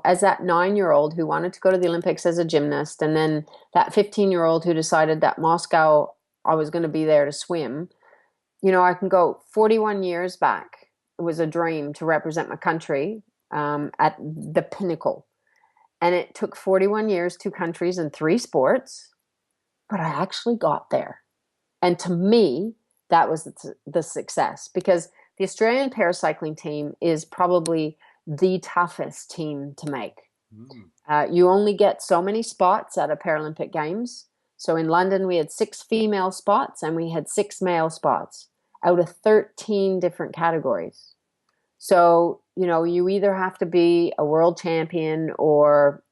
as that 9-year-old who wanted to go to the Olympics as a gymnast, and then that 15-year-old who decided that Moscow, I was going to be there to swim. I can go 41 years back. It was a dream to represent my country at the pinnacle. And it took 41 years, 2 countries, and 3 sports, but I actually got there. And to me, that was the success, because the Australian paracycling team is probably the toughest team to make. You only get so many spots at a Paralympic Games. So in London, we had 6 female spots and we had 6 male spots out of 13 different categories. So, you either have to be a world champion or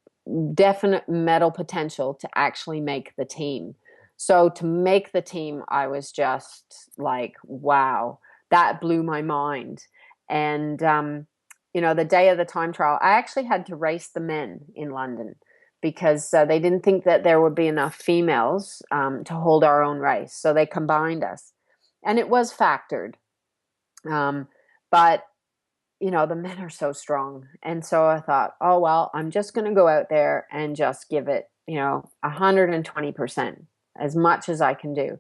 definite medal potential to actually make the team. So to make the team, I was just like, wow, that blew my mind. And, the day of the time trial, I actually had to race the men in London because they didn't think that there would be enough females to hold our own race. So they combined us. And it was factored. But the men are so strong. And so I thought, oh, well, I'm just going to go out there and just give it, 120%, as much as I can do.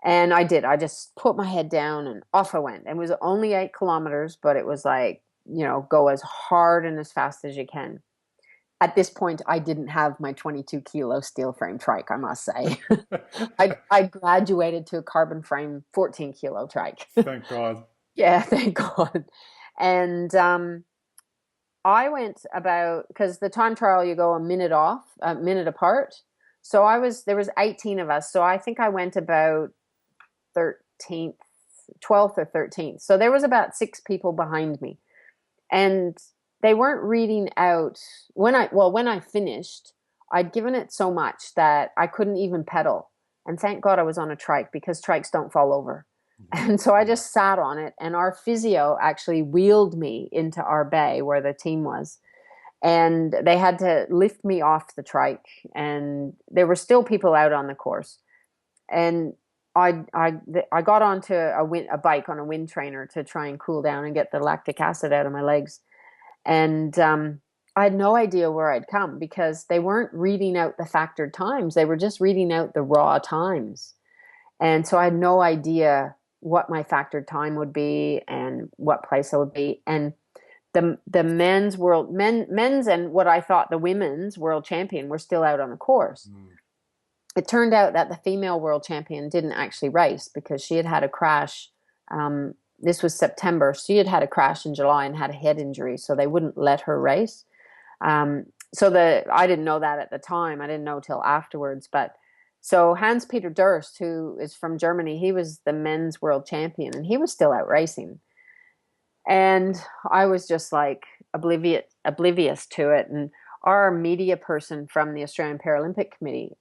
And I did. I just put my head down and off I went. It was only 8 kilometers, but it was like, go as hard and as fast as you can. At this point, I didn't have my 22 kilo steel frame trike, I must say. I graduated to a carbon frame 14 kilo trike. Thank God. Yeah, thank God. And I went about, because the time trial, you go a minute apart. So there was 18 of us. So I think I went about 13th, 12th or 13th. So there was about 6 people behind me. And they weren't reading out when I finished, I'd given it so much that I couldn't even pedal. And thank God I was on a trike, because trikes don't fall over. And so I just sat on it, and our physio actually wheeled me into our bay where the team was. And they had to lift me off the trike, and there were still people out on the course. And I got onto a bike on a wind trainer to try and cool down and get the lactic acid out of my legs. And I had no idea where I'd come, because they weren't reading out the factored times. They were just reading out the raw times. And so I had no idea what my factored time would be and what place I would be. And the men's and what I thought the women's world champion were still out on the course. It turned out that the female world champion didn't actually race, because she had had a crash. This was September. She had had a crash in July and had a head injury, so they wouldn't let her race. I didn't know that at the time. I didn't know till afterwards. But so Hans-Peter Durst, who is from Germany, he was the men's world champion, and he was still out racing. And I was just like oblivious to it. And our media person from the Australian Paralympic Committee,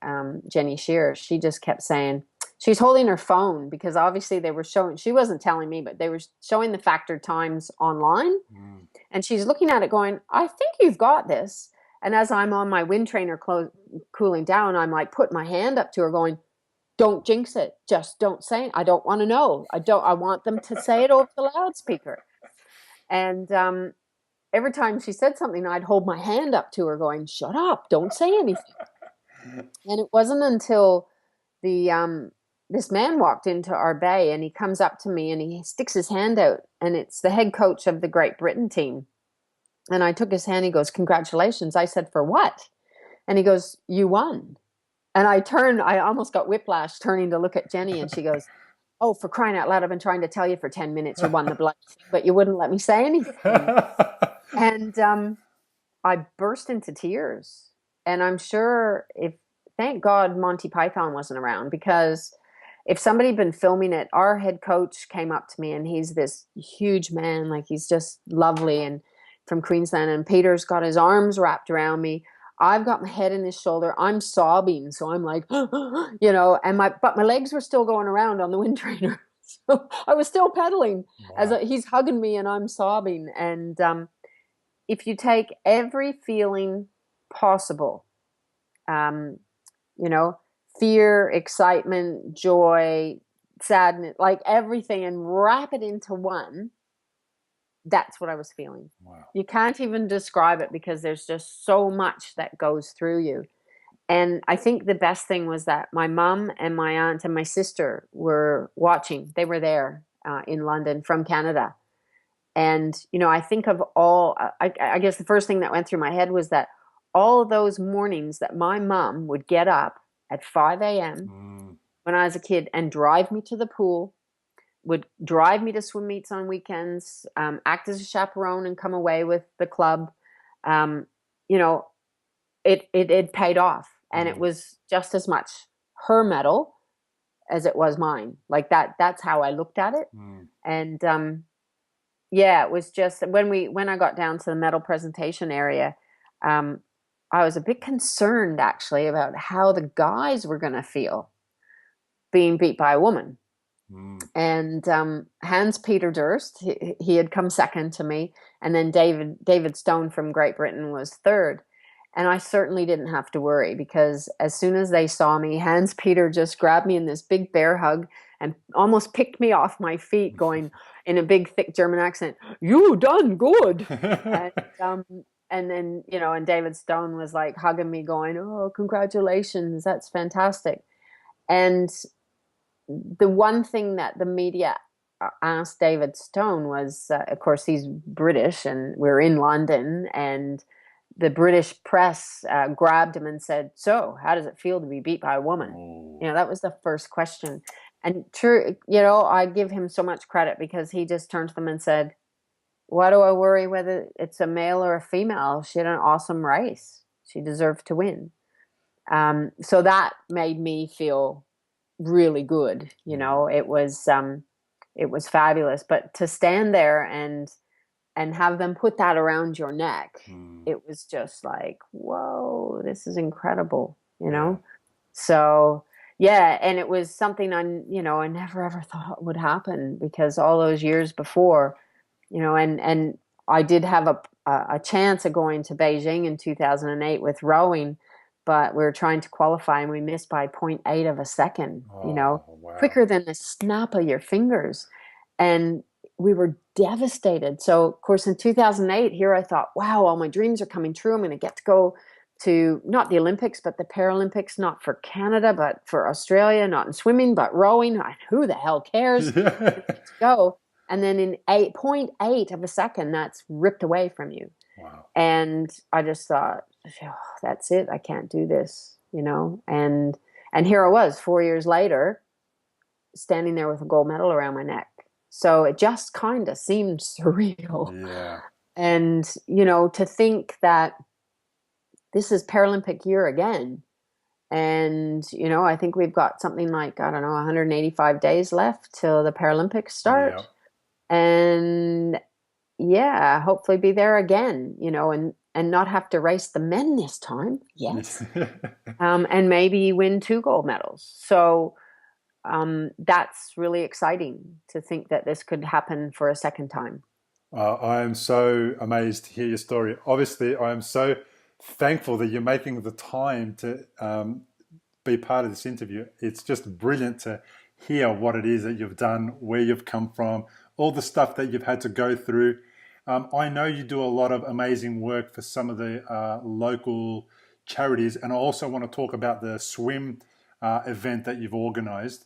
Jenny Shearer, she just kept saying, she's holding her phone, because obviously they were showing, she wasn't telling me, but they were showing the factored times online. And she's looking at it going, I think you've got this. And as I'm on my wind trainer cooling down, I'm like putting my hand up to her going, don't jinx it. Just don't say it. I don't want to know. I want them to say it over the loudspeaker. And every time she said something, I'd hold my hand up to her going, shut up, don't say anything. And it wasn't until the this man walked into our bay, and he comes up to me and he sticks his hand out, and it's the head coach of the Great Britain team. And I took his hand. He goes, "Congratulations." I said, "For what?" And he goes, "You won." And I almost got whiplash turning to look at Jenny, and she goes, "Oh, for crying out loud, I've been trying to tell you for 10 minutes you won the bloody thing, but you wouldn't let me say anything." And I burst into tears. And I'm sure thank God Monty Python wasn't around, because if somebody had been filming it, our head coach came up to me, and he's this huge man, like he's just lovely, and from Queensland, and Peter's got his arms wrapped around me. I've got my head in his shoulder. I'm sobbing. So I'm like, and my legs were still going around on the wind trainer. So I was still pedaling as he's hugging me and I'm sobbing. And if you take every feeling possible, fear, excitement, joy, sadness, like everything, and wrap it into one, that's what I was feeling. Wow. You can't even describe it, because there's just so much that goes through you. And I think the best thing was that my mom and my aunt and my sister were watching. They were there in London from Canada. And, I think of I guess the first thing that went through my head was that all of those mornings that my mom would get up at 5 a.m. When I was a kid and drive me to the pool, would drive me to swim meets on weekends, act as a chaperone and come away with the club. It paid off. And it was just as much her medal as it was mine. Like that's how I looked at it. And it was just when I got down to the medal presentation area, I was a bit concerned actually about how the guys were going to feel being beat by a woman. And Hans Peter Durst, he had come second to me, and then David Stone from Great Britain was third. And I certainly didn't have to worry, because as soon as they saw me, Hans Peter just grabbed me in this big bear hug and almost picked me off my feet, going in a big thick German accent, "You done good." And then and David Stone was like hugging me, going, "Oh, congratulations, that's fantastic." And the one thing that the media asked David Stone was, of course, he's British, and we're in London, and the British press grabbed him and said, "So, how does it feel to be beat by a woman?" That was the first question. And true, I give him so much credit, because he just turned to them and said, "Why do I worry whether it's a male or a female? She had an awesome race. She deserved to win." So that made me feel really good. It was fabulous. But to stand there and have them put that around your neck, it was just like, whoa, this is incredible, So and it was something I never ever thought would happen, because all those years before, and I did have a chance of going to Beijing in 2008 with rowing, but we were trying to qualify and we missed by 0.8 of a second, Wow. quicker than the snap of your fingers. And we were devastated. So, of course, in 2008, here I thought, wow, all my dreams are coming true. I'm going to get to go to not the Olympics, but the Paralympics, not for Canada, but for Australia, not in swimming, but rowing. Who the hell cares? Let's go. And then in 0.8 of a second, that's ripped away from you. Wow. And I just thought, oh, that's it. I can't do this, And here I was 4 years later, standing there with a gold medal around my neck. So it just kind of seemed surreal. Yeah. And, to think that this is Paralympic year again. And, I think we've got something like, 185 days left till the Paralympics start. Yeah. And hopefully be there again, and not have to race the men this time. Yes. And maybe win 2 gold medals. So that's really exciting to think that this could happen for a second time. I am so amazed to hear your story. Obviously, I am so thankful that you're making the time to be part of this interview. It's just brilliant to hear what it is that you've done, where you've come from, all the stuff that you've had to go through. I know you do a lot of amazing work for some of the local charities, and I also want to talk about the swim event that you've organized.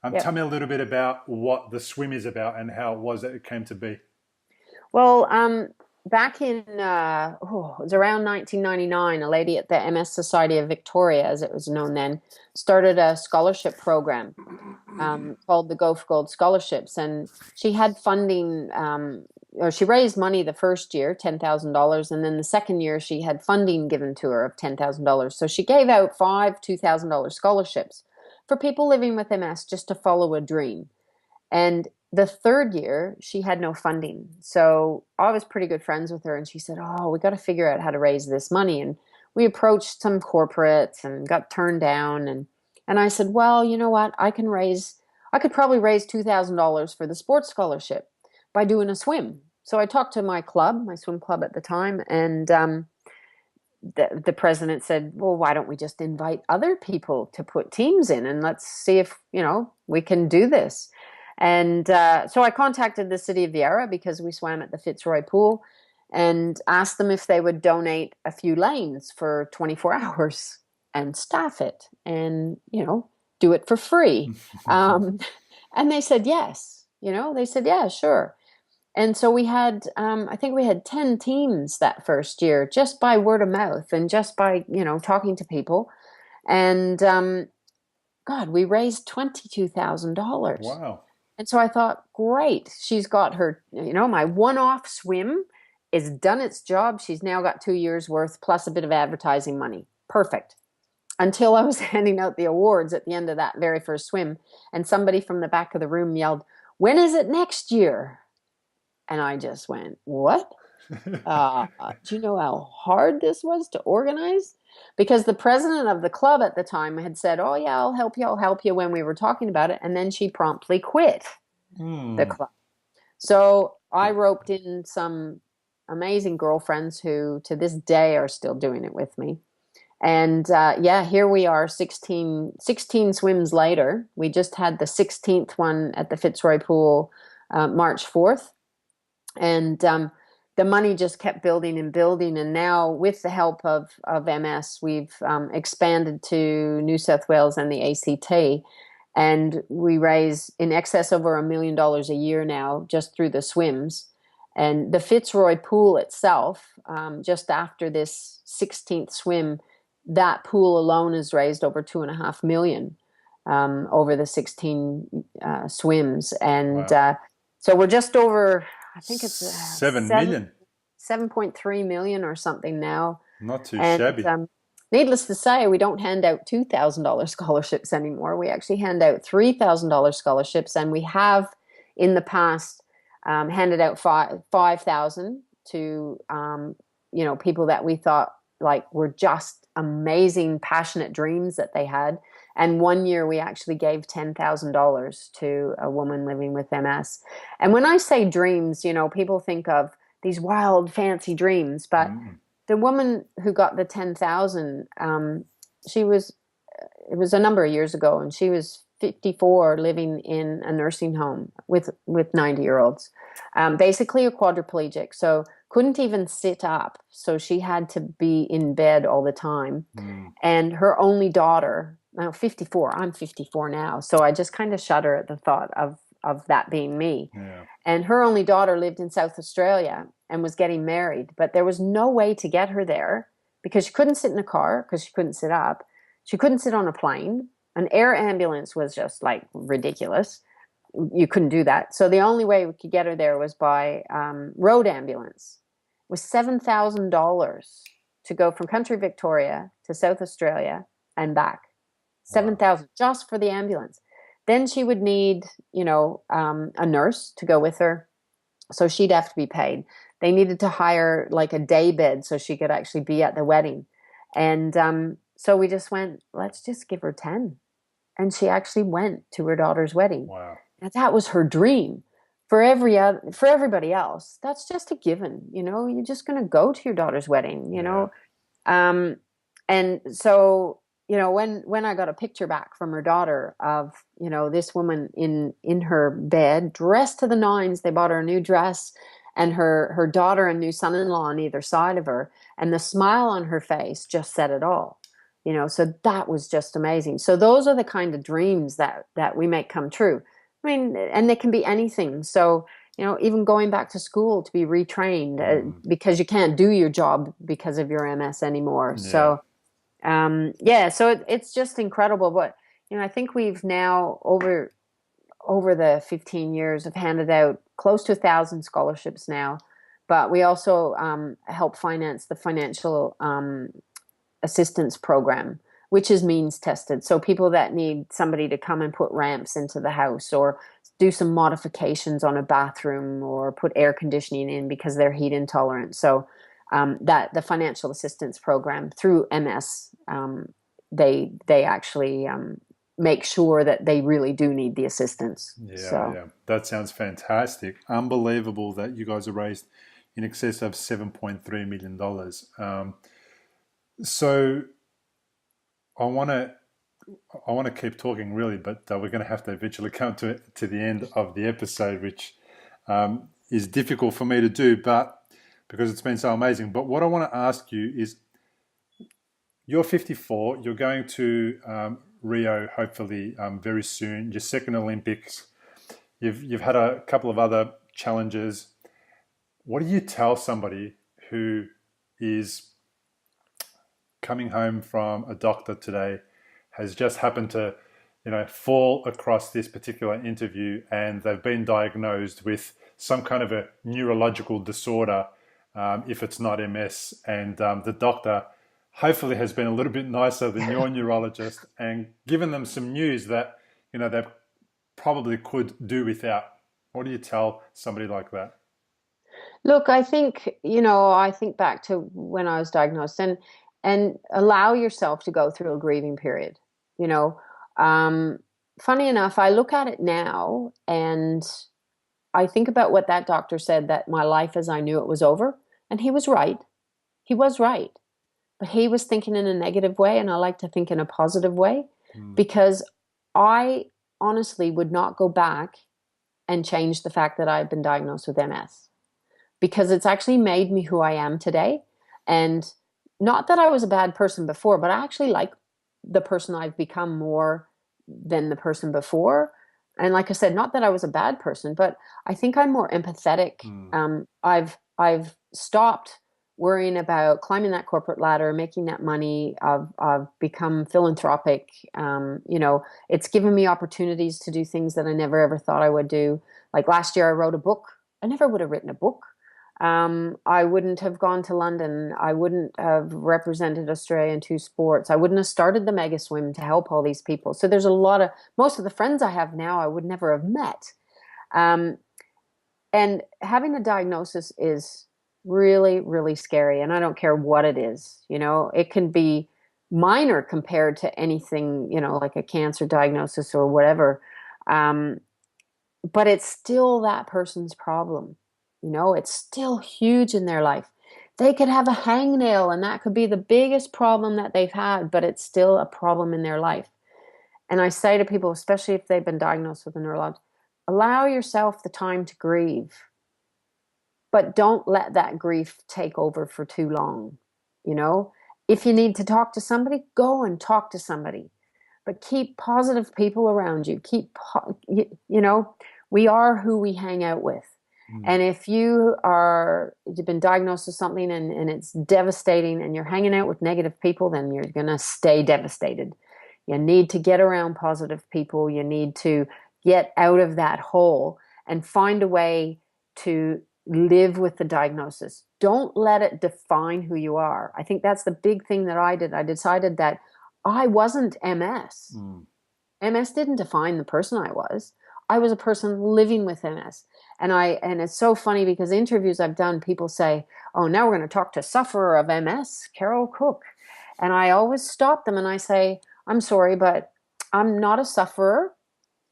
Tell Yep. me a little bit about what the swim is about and how it was that it came to be. Well, back in it was around 1999, a lady at the MS Society of Victoria, as it was known then, started a scholarship program called the Go for Gold Scholarships, and she had funding. Or she raised money the first year, $10,000, and then the second year she had funding given to her of $10,000. So she gave out five $2,000 scholarships for people living with MS just to follow a dream. And the third year, she had no funding. So I was pretty good friends with her, and she said, "Oh, we got to figure out how to raise this money." And we approached some corporates and got turned down. And I said, "Well, you know what? I could probably raise $2,000 for the sports scholarship by doing a swim." So I talked to my club, my swim club at the time, and the president said, "Well, why don't we just invite other people to put teams in, and let's see if, we can do this." And so I contacted the city of Viera because we swam at the Fitzroy pool and asked them if they would donate a few lanes for 24 hours and staff it and, do it for free. And they said yes. They said, "Yeah, sure." And so we had, I think we had 10 teams that first year just by word of mouth and just by, talking to people. And God, we raised $22,000. Wow. And so I thought, great, she's got her, my one-off swim is done its job. She's now got 2 years worth plus a bit of advertising money. Perfect. Until I was handing out the awards at the end of that very first swim, and somebody from the back of the room yelled, "When is it next year?" And I just went, "What? Do you know how hard this was to organize?" Because the president of the club at the time had said, "Oh, yeah, I'll help you," when we were talking about it. And then she promptly quit the club. So I roped in some amazing girlfriends who to this day are still doing it with me. And here we are 16 swims later. We just had the 16th one at the Fitzroy pool March 4th. And the money just kept building and building. And now with the help of MS, we've expanded to New South Wales and the ACT. And we raise in excess over $1 million a year now just through the swims. And the Fitzroy pool itself, just after this 16th swim, that pool alone has raised over $2.5 million over the 16 swims. And Wow. so we're just over, I think it's 7 million. 7.3 million or something now. Not too And shabby. needless to say, we don't hand out $2,000 scholarships anymore. We actually hand out $3,000 scholarships, and we have in the past handed out 5,000 to people that we thought were just amazing, passionate dreams that they had. And one year we actually gave $10,000 to a woman living with MS. And when I say dreams, people think of these wild, fancy dreams. But the woman who got the 10,000, it was a number of years ago, and she was 54 living in a nursing home with 90-year-olds, basically a quadriplegic. So couldn't even sit up. So she had to be in bed all the time. And her only daughter, now 54, I'm 54 now. So I just kind of shudder at the thought of that being me. Yeah. And her only daughter lived in South Australia and was getting married, but there was no way to get her there because she couldn't sit in a car because she couldn't sit up. She couldn't sit on a plane. An air ambulance was just ridiculous. You couldn't do that. So the only way we could get her there was by road ambulance. It was $7,000 to go from country Victoria to South Australia and back. $7,000 just for the ambulance. Then she would need, a nurse to go with her. So she'd have to be paid. They needed to hire a day bed so she could actually be at the wedding. And so we just went, let's just give her 10. And she actually went to her daughter's wedding. Wow. And that was her dream. For everybody else, that's just a given. You're just going to go to your daughter's wedding, and so, when I got a picture back from her daughter of, this woman in her bed, dressed to the nines, they bought her a new dress, and her daughter and new son-in-law on either side of her, and the smile on her face just said it all. So that was just amazing. So those are the kind of dreams that we make come true. I mean, and they can be anything. So, even going back to school to be retrained because you can't do your job because of your MS anymore. Yeah. So, yeah, so it's just incredible. But, I think we've now over the 15 years have handed out close to 1,000 scholarships now. But we also help finance the financial assistance program, which is means tested. So people that need somebody to come and put ramps into the house or do some modifications on a bathroom or put air conditioning in because they're heat intolerant. So that the financial assistance program through MS, they actually make sure that they really do need the assistance. Yeah. That sounds fantastic. Unbelievable that you guys have raised in excess of $7.3 million. So I want to keep talking really, but we're going to have to eventually come to the end of the episode, which is difficult for me to do, but because it's been so amazing. But what I want to ask you is, you're 54. You're going to Rio, hopefully very soon. Your second Olympics. You've had a couple of other challenges. What do you tell somebody who is coming home from a doctor today, has just happened to, fall across this particular interview, and they've been diagnosed with some kind of a neurological disorder, if it's not MS, and the doctor hopefully has been a little bit nicer than your neurologist and given them some news that, they probably could do without. What do you tell somebody like that? Look, I think, I think back to when I was diagnosed and allow yourself to go through a grieving period. Funny enough, I look at it now and I think about what that doctor said, that my life as I knew it was over. And he was right. He was right. But he was thinking in a negative way, and I like to think in a positive way, because I honestly would not go back and change the fact that I've been diagnosed with MS, because it's actually made me who I am today. And not that I was a bad person before, but I actually like the person I've become more than the person before. And like I said, not that I was a bad person, but I think I'm more empathetic. I've stopped worrying about climbing that corporate ladder, making that money. I've become philanthropic. It's given me opportunities to do things that I never ever thought I would do. Like last year, I wrote a book. I never would have written a book. I wouldn't have gone to London. I wouldn't have represented Australia in two sports. I wouldn't have started the Mega Swim to help all these people. So there's most of the friends I have now, I would never have met. And having a diagnosis is really, really scary. And I don't care what it is. It can be minor compared to anything, like a cancer diagnosis or whatever. But it's still that person's problem. It's still huge in their life. They could have a hangnail and that could be the biggest problem that they've had, but it's still a problem in their life. And I say to people, especially if they've been diagnosed with a neurological, allow yourself the time to grieve, but don't let that grief take over for too long. If you need to talk to somebody, go and talk to somebody, but keep positive people around you. We are who we hang out with. And if you've been diagnosed with something and it's devastating and you're hanging out with negative people, then you're going to stay devastated. You need to get around positive people. You need to get out of that hole and find a way to live with the diagnosis. Don't let it define who you are. I think that's the big thing that I did. I decided that I wasn't MS. MS didn't define the person I was. I was a person living with MS. And it's so funny because interviews I've done, people say, oh, now we're going to talk to sufferer of MS, Carol Cooke. And I always stop them and I say, I'm sorry, but I'm not a sufferer.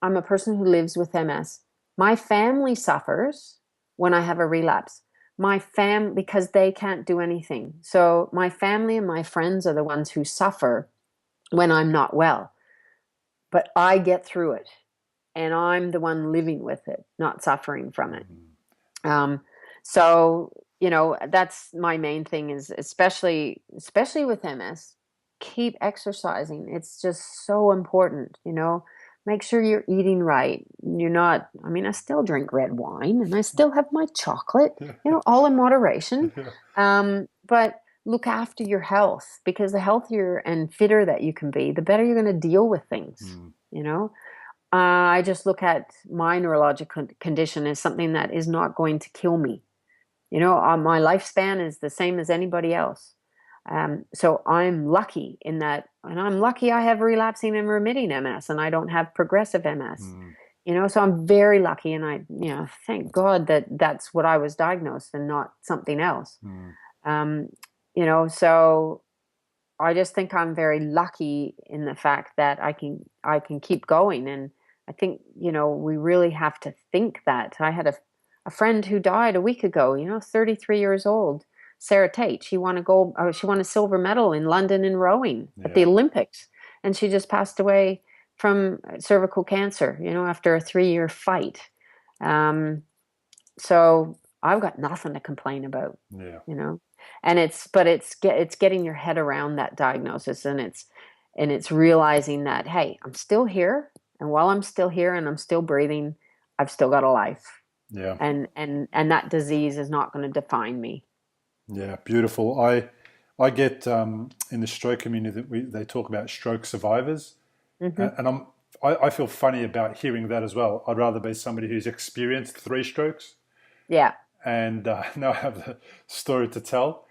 I'm a person who lives with MS. My family suffers when I have a relapse. Because they can't do anything. So my family and my friends are the ones who suffer when I'm not well. But I get through it. And I'm the one living with it, not suffering from it. So, that's my main thing is especially with MS, keep exercising. It's just so important, you know. Make sure you're eating right. You're not, I mean, I still drink red wine and I still have my chocolate, you know, all in moderation. Yeah. But look after your health, because the healthier and fitter that you can be, the better you're going to deal with things, Mm. you know. I just look at my neurological condition as something that is not going to kill me. You know, my lifespan is the same as anybody else. So I'm lucky in that, and I'm lucky I have relapsing and remitting MS and I don't have progressive MS. Mm. You know, so I'm very lucky, and thank God that that's what I was diagnosed and not something else. Mm. Um, you know, so I just think I'm very lucky in the fact that I can keep going. And I think, you know, we really have to think that. I had a friend who died a week ago, you know, 33 years old, Sarah Tate. She won she won a silver medal in London in rowing at the Yeah. Olympics. And she just passed away from cervical cancer, you know, after a 3-year fight. Um, so I've got nothing to complain about, Yeah. you know. And it's getting your head around that diagnosis, and it's realizing that, hey, I'm still here, and while I'm still here and I'm still breathing, I've still got a life, Yeah. and that disease is not going to define me. Yeah. Beautiful. I get in the stroke community that they talk about stroke survivors, Hmm. and I feel funny about hearing that as well. I'd rather be somebody who's experienced three strokes Yeah. and now I have the story to tell.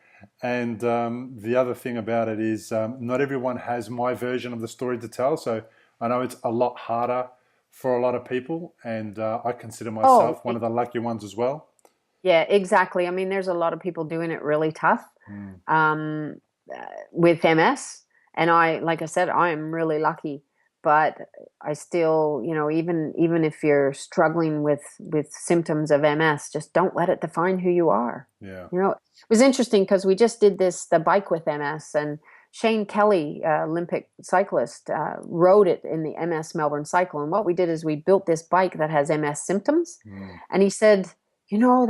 And the other thing about it is not everyone has my version of the story to tell. So I know it's a lot harder for a lot of people, and I consider Oh, myself one of the lucky ones as well. yeah, exactly. I mean, there's a lot of people doing it really tough. Mm. Um, with MS. And like I said, I am really lucky. But I still, you know, even if you're struggling with symptoms of MS, just don't let it define who you are. Yeah. You know, it was interesting because we just did the bike with MS, and Shane Kelly, Olympic cyclist, rode it in the MS Melbourne Cycle. And what we did is we built this bike that has MS symptoms. Mm. And he said, you know,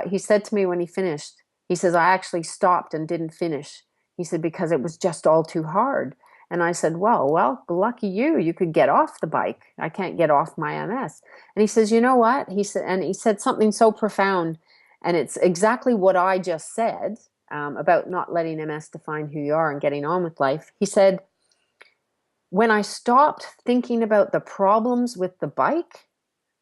he said to me when he finished, he says, I actually stopped and didn't finish. He said, because it was just all too hard. And I said, well, lucky you. You could get off the bike. I can't get off my MS. And he says, you know what? He said something so profound. And it's exactly what I just said, about not letting MS define who you are and getting on with life. He said, when I stopped thinking about the problems with the bike,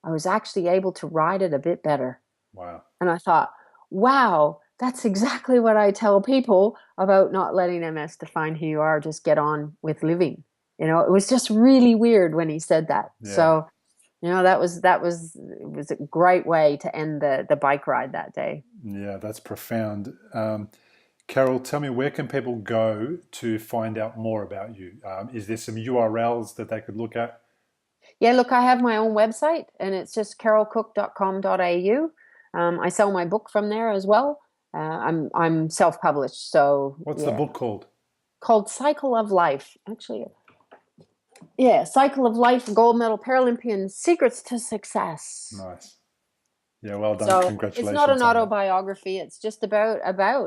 I was actually able to ride it a bit better. Wow. And I thought, wow, that's exactly what I tell people about not letting MS define who you are. Just get on with living. You know, it was just really weird when he said that. Yeah. So, you know, it was a great way to end the bike ride that day. Yeah, that's profound. Carol, tell me, where can people go to find out more about you? Is there some URLs that they could look at? Yeah, look, I have my own website, and it's just carolcooke.com.au. I sell my book from there as well. I'm self-published, so What's the yeah, book called? called Cycle of Life. Actually, yeah, Cycle of Life, gold medal Paralympian, secrets to success. Nice. Yeah, well done. So it's not an Congratulations on that. autobiography. It's just about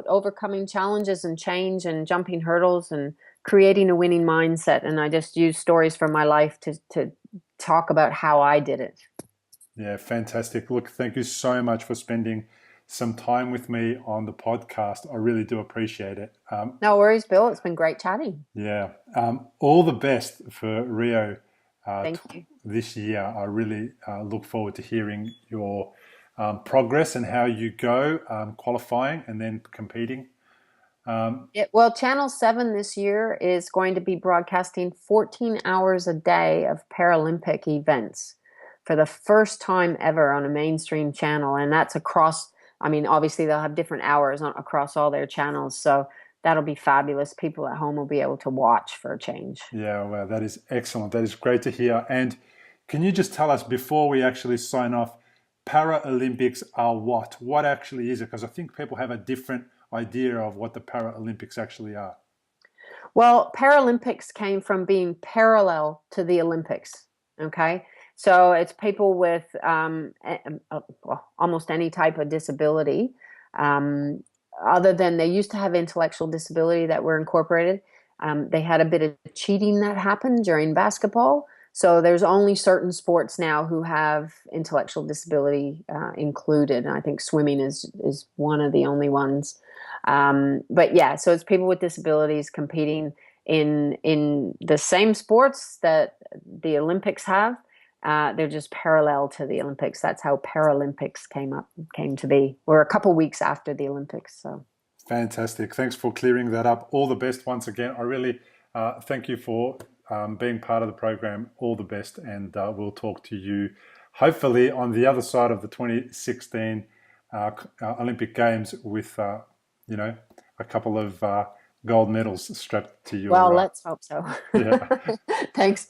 overcoming challenges and change and jumping hurdles and creating a winning mindset. And I just use stories from my life to talk about how I did it. Yeah, fantastic. Look, thank you so much for spending some time with me on the podcast. I really do appreciate it. No worries, Bill. It's been great chatting. Yeah, all the best for Rio Thank you. this year. I really look forward to hearing your progress and how you go qualifying and then competing. Well, Channel 7 this year is going to be broadcasting 14 hours a day of Paralympic events for the first time ever on a mainstream channel. And that's across, I mean, obviously they'll have different hours across all their channels. So that'll be fabulous. People at home will be able to watch for a change. Yeah, well, that is excellent. That is great to hear. And can you just tell us before we actually sign off, Paralympics are what? What actually is it? Because I think people have a different idea of what the Paralympics actually are. Well, Paralympics came from being parallel to the Olympics. Okay. So it's people with well, almost any type of disability, um, other than they used to have intellectual disability that were incorporated. They had a bit of cheating that happened during basketball. So there's only certain sports now who have intellectual disability included, and I think swimming is one of the only ones. But yeah, so it's people with disabilities competing in the same sports that the Olympics have. They're just parallel to the Olympics. That's how Paralympics came to be. We're a couple weeks after the Olympics. So Fantastic. Thanks for clearing that up. All the best once again. I really thank you for being part of the program. All the best, and we'll talk to you hopefully on the other side of the 2016 Olympic Games with a couple of gold medals strapped to your. well, let's hope so. Yeah. Thanks, Bill.